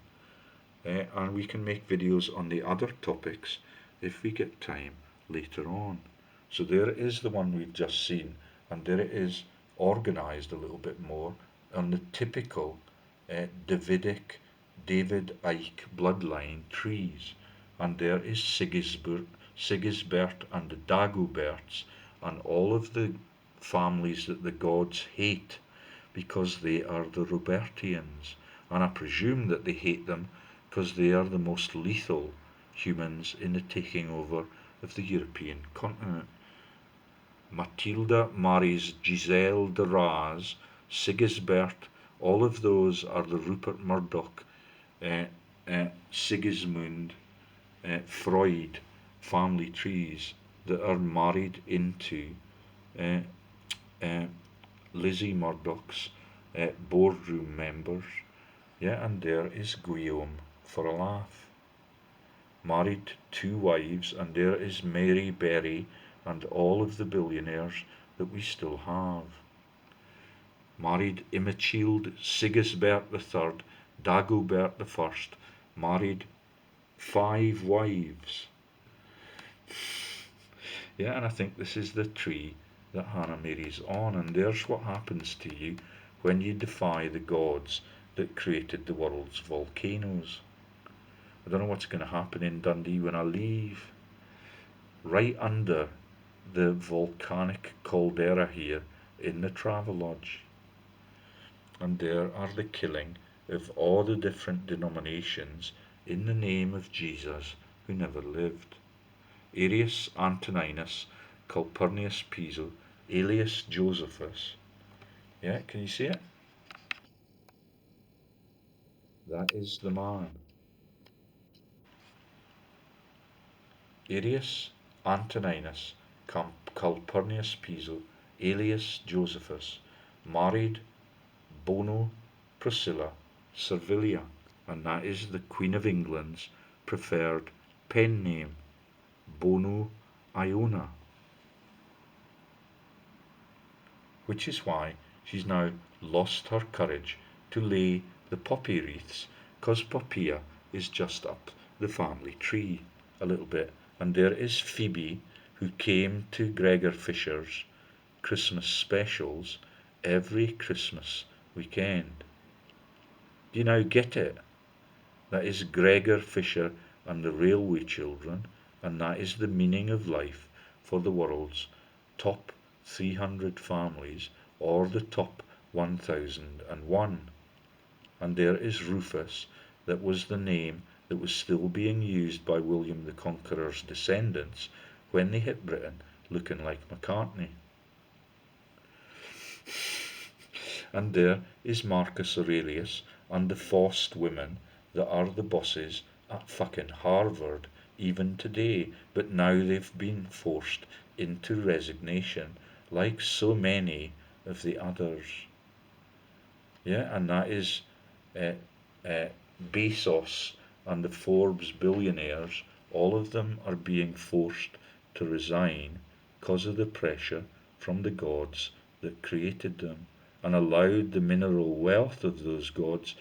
and we can make videos on the other topics if we get time later on. So there is the one we've just seen, and there it is organized a little bit more on the typical Davidic David Icke bloodline trees. And there is Sigisbert and the Dagoberts and all of the families that the gods hate because they are the Robertians. And I presume that they hate them because they are the most lethal humans in the taking over of the European continent. Matilda marries Giselle de Raz, Sigisbert, all of those are the Rupert Murdoch, Sigismund, Freud family trees that are married into uh, uh, Lizzie Murdoch's boardroom members. Yeah, and there is Guillaume for a laugh. Married 2 wives, and there is Mary Berry and all of the billionaires that we still have. Married Immachild Sigisbert III, Dagobert I, married 5 wives. Yeah, and I think this is the tree that Hannah Mary's on, and there's what happens to you when you defy the gods that created the world's volcanoes. I don't know what's going to happen in Dundee when I leave. Right under the volcanic caldera here in the Travelodge. And there are the killing of all the different denominations in the name of Jesus who never lived. Arius Antoninus, Calpurnius Piso, alias Josephus. Yeah, can you see it? That is the man. Arius Antoninus, Calpurnius Piso, alias Josephus, married Bono Priscilla Servilia, and that is the Queen of England's preferred pen name, Bono Iona, which is why she's now lost her courage to lay the poppy wreaths, because Poppia is just up the family tree a little bit. And there is Phoebe, who came to Gregor Fisher's Christmas specials every Christmas weekend. Do you now get it? That is Gregor Fisher and the Railway Children, and that is the meaning of life for the world's top 300 families or the top 1001. And there is Rufus, that was the name that was still being used by William the Conqueror's descendants when they hit Britain looking like McCartney. And there is Marcus Aurelius and the forced women that are the bosses at fucking Harvard even today, but now they've been forced into resignation like so many of the others. Yeah, and that is uh, Bezos and the Forbes billionaires, all of them are being forced to resign because of the pressure from the gods that created them and allowed the mineral wealth of those gods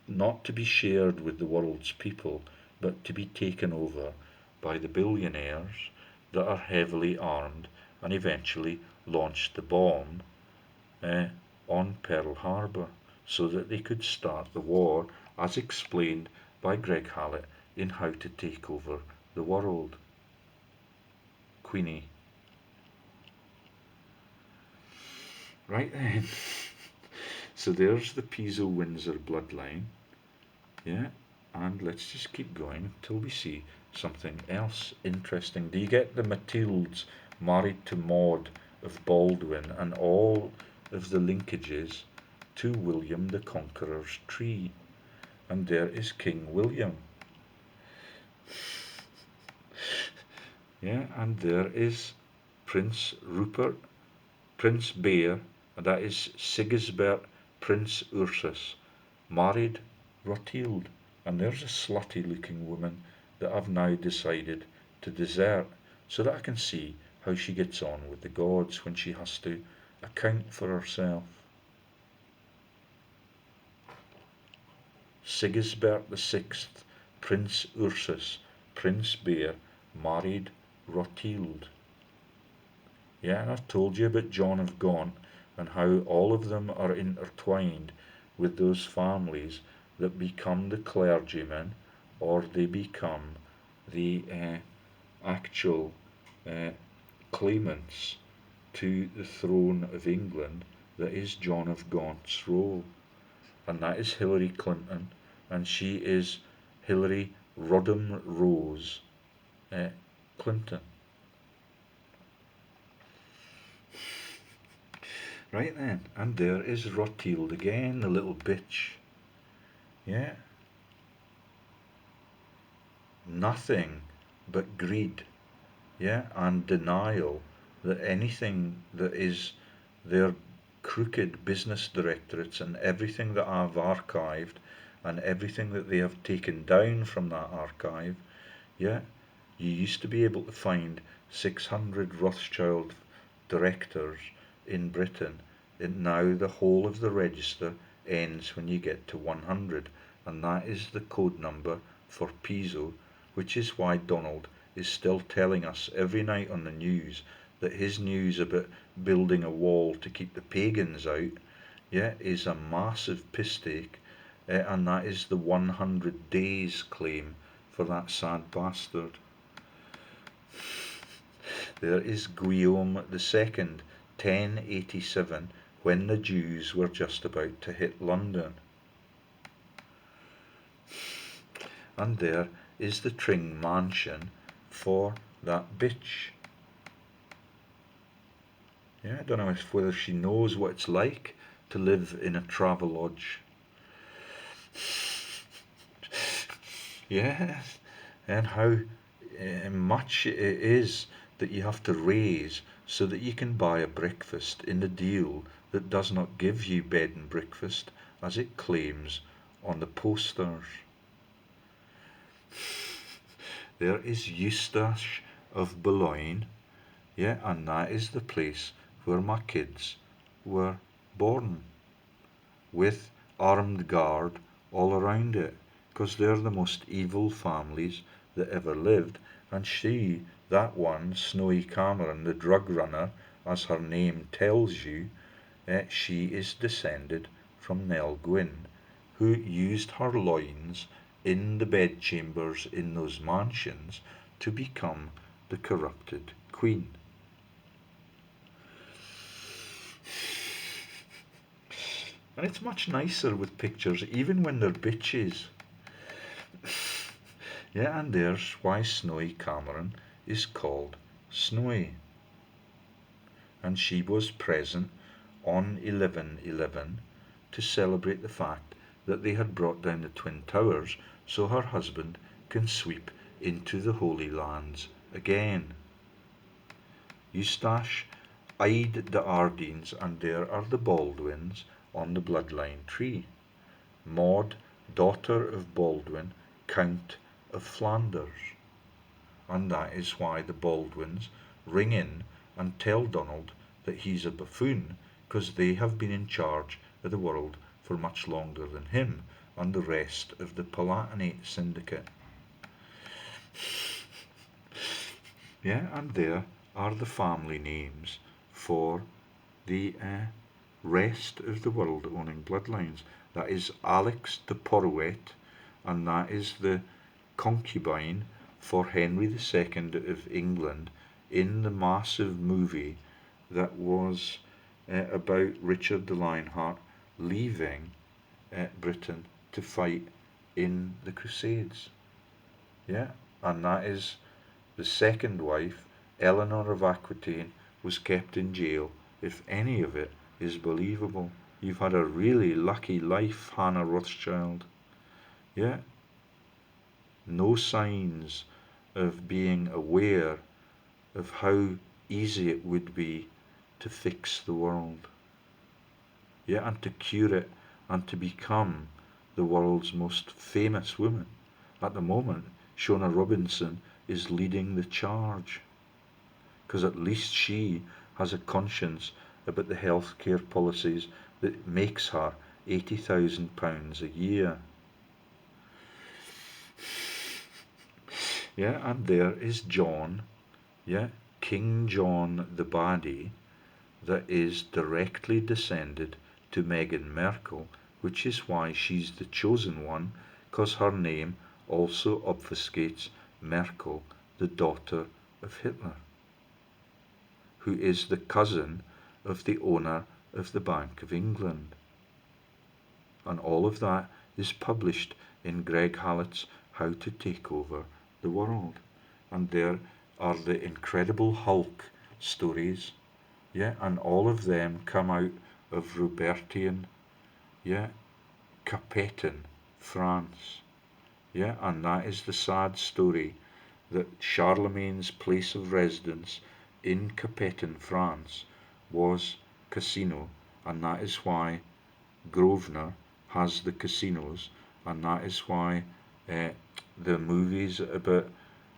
not to be shared with the world's people, but to be taken over by the billionaires that are heavily armed and eventually launched the bomb on Pearl Harbor so that they could start the war, as explained by Greg Hallett in How to Take Over the World. Queenie. Right then. So there's the Piso Windsor bloodline. Yeah, and let's just keep going until we see something else interesting. Do you get the Matildes married to Maud of Baldwin and all of the linkages to William the Conqueror's tree? And there is King William. Yeah, and there is Prince Rupert, Prince Bear, and that is Sigisbert, Prince Ursus, married Rothilde. And there's a slutty looking woman that I've now decided to desert so that I can see how she gets on with the gods when she has to account for herself. Sigisbert VI, Prince Ursus, Prince Bear, married Rothilde. Yeah, and I've told you about John of Gaunt and how all of them are intertwined with those families that become the clergymen or they become the actual uh, claimants to the throne of England that is John of Gaunt's role. And that is Hillary Clinton, and she is Hillary Rodham Rose Clinton. Right then, and there is Rothilde again, the little bitch. Yeah. Nothing but greed, yeah, and denial that anything that is their crooked business directorates and everything that I've archived and everything that they have taken down from that archive, yeah, you used to be able to find 600 Rothschild directors in Britain, and now the whole of the register ends when you get to 100, and that is the code number for Piso, which is why Donald is still telling us every night on the news that his news about building a wall to keep the pagans out, yeah, is a massive piss take, and that is the 100 days claim for that sad bastard. There is Guillaume II, 1087, when the Jews were just about to hit London. And there is the Tring mansion for that bitch. Yeah, I don't know whether she knows what it's like to live in a Travelodge. Yes, and how much it is that you have to raise so that you can buy a breakfast in a deal that does not give you bed and breakfast as it claims on the posters. There is Eustache of Boulogne, yeah, and that is the place where my kids were born, with armed guard all around it, because they're the most evil families that ever lived. And she, that one, Snowy Cameron, the drug runner, as her name tells you, she is descended from Nell Gwyn, who used her loins in the bedchambers in those mansions to become the corrupted queen. And it's much nicer with pictures, even when they're bitches. Yeah, and there's why Snowy Cameron is called Snowy. And she was present on 11/11 to celebrate the fact that they had brought down the Twin Towers so her husband can sweep into the Holy Lands again. Eustache eyed the Ardens, and there are the Baldwins on the bloodline tree. Maud, daughter of Baldwin, Count of Flanders. And that is why the Baldwins ring in and tell Donald that he's a buffoon, because they have been in charge of the world for much longer than him and the rest of the Palatinate syndicate. Yeah, and there are the family names for the rest of the world owning bloodlines. That is Alex de Porwet, and that is the concubine for Henry II of England in the massive movie that was about Richard the Lionheart leaving Britain to fight in the Crusades. Yeah, and that is the second wife, Eleanor of Aquitaine, was kept in jail, if any of it is believable. You've had a really lucky life, Hannah Rothschild. Yeah, no signs of being aware of how easy it would be to fix the world. Yeah, and to cure it and to become the world's most famous woman. At the moment, Shona Robinson is leading the charge, because at least she has a conscience about the healthcare policies that makes her £80,000 a year. Yeah, and there is John, yeah, King John the Baddie, that is directly descended to Meghan Merkel, which is why she's the chosen one, because her name also obfuscates Merkel, the daughter of Hitler, who is the cousin of the owner of the Bank of England. And all of that is published in Greg Hallett's How to Take Over the World. And there are the Incredible Hulk stories, yeah, and all of them come out of Robertian, yeah, Capetan, France, yeah, and that is the sad story that Charlemagne's place of residence in Capetan, France, was casino, and that is why Grosvenor has the casinos, and that is why uh, the movies about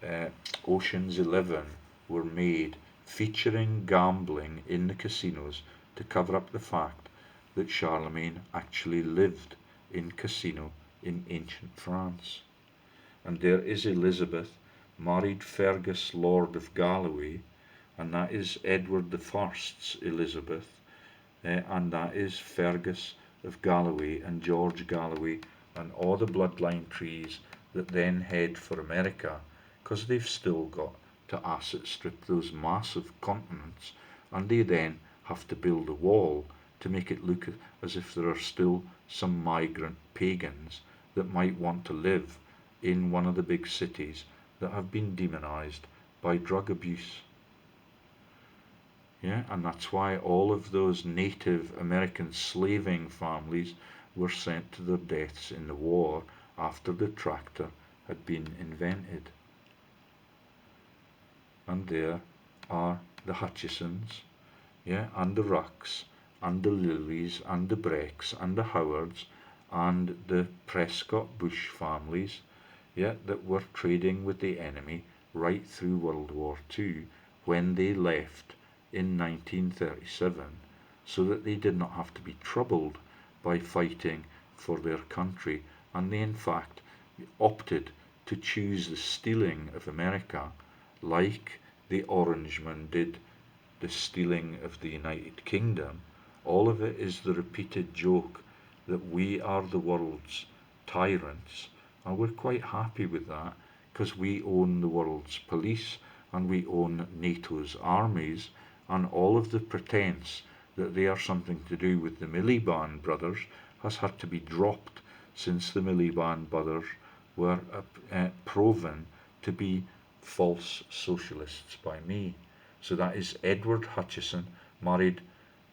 uh, Ocean's 11 were made featuring gambling in the casinos to cover up the fact that Charlemagne actually lived in casino in ancient France. And there is Elizabeth, married Fergus, Lord of Galloway, and that is Edward the First's Elizabeth, and that is Fergus of Galloway and George Galloway and all the bloodline trees that then head for America, because they've still got to asset strip those massive continents, and they then have to build a wall to make it look as if there are still some migrant pagans that might want to live in one of the big cities that have been demonized by drug abuse. Yeah, and that's why all of those Native American slaving families were sent to their deaths in the war after the tractor had been invented. And there are the Hutchisons, yeah, and the Rucks, and the Lillys, and the Brecks, and the Howards, and the Prescott Bush families, yeah, that were trading with the enemy right through World War II when they left in 1937, so that they did not have to be troubled by fighting for their country, and they in fact opted to choose the stealing of America, like the Orangemen did the stealing of the United Kingdom. All of it is the repeated joke that we are the world's tyrants, and we're quite happy with that because we own the world's police and we own NATO's armies, and all of the pretense that they are something to do with the Miliband brothers has had to be dropped since the Miliband brothers were proven to be false socialists by me. So that is Edward Hutchison, married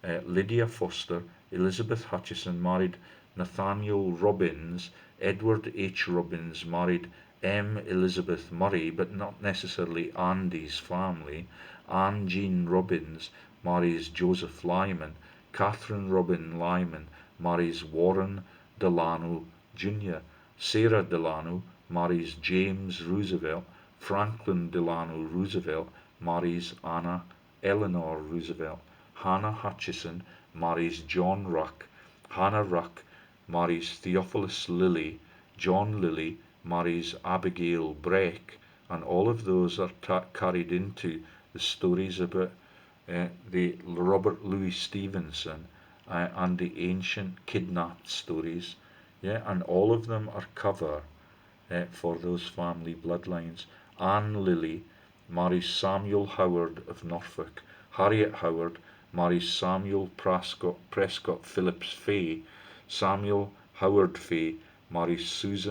Lydia Foster, Elizabeth Hutchison married Nathaniel Robbins, Edward H. Robbins married M. Elizabeth Murray, but not necessarily Andy's family. Anne Jean Robbins marries Joseph Lyman. Catherine Robin Lyman marries Warren Delano Jr. Sarah Delano marries James Roosevelt. Franklin Delano Roosevelt marries Anna Eleanor Roosevelt. Hannah Hutchison marries John Ruck. Hannah Ruck marries Theophilus Lilly. John Lilly marries Abigail Breck, and all of those are carried into the stories about the Robert Louis Stevenson and the ancient kidnapped stories. Yeah, and all of them are cover for those family bloodlines. Anne Lilly marries Samuel Howard of Norfolk. Harriet Howard marries Samuel Prescott Phillips Fay. Samuel Howard Fay marries Susan